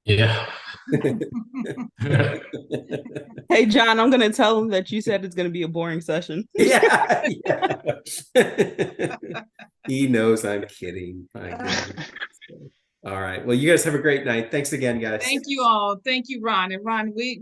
Speaker 4: Yeah.
Speaker 10: Hey, John, I'm going to tell him that you said it's going to be a boring session.
Speaker 2: Yeah. He knows I'm kidding. My goodness. All right. Well, you guys have a great night. Thanks again, guys.
Speaker 6: Thank you all. Thank you, Ron. And Ron, we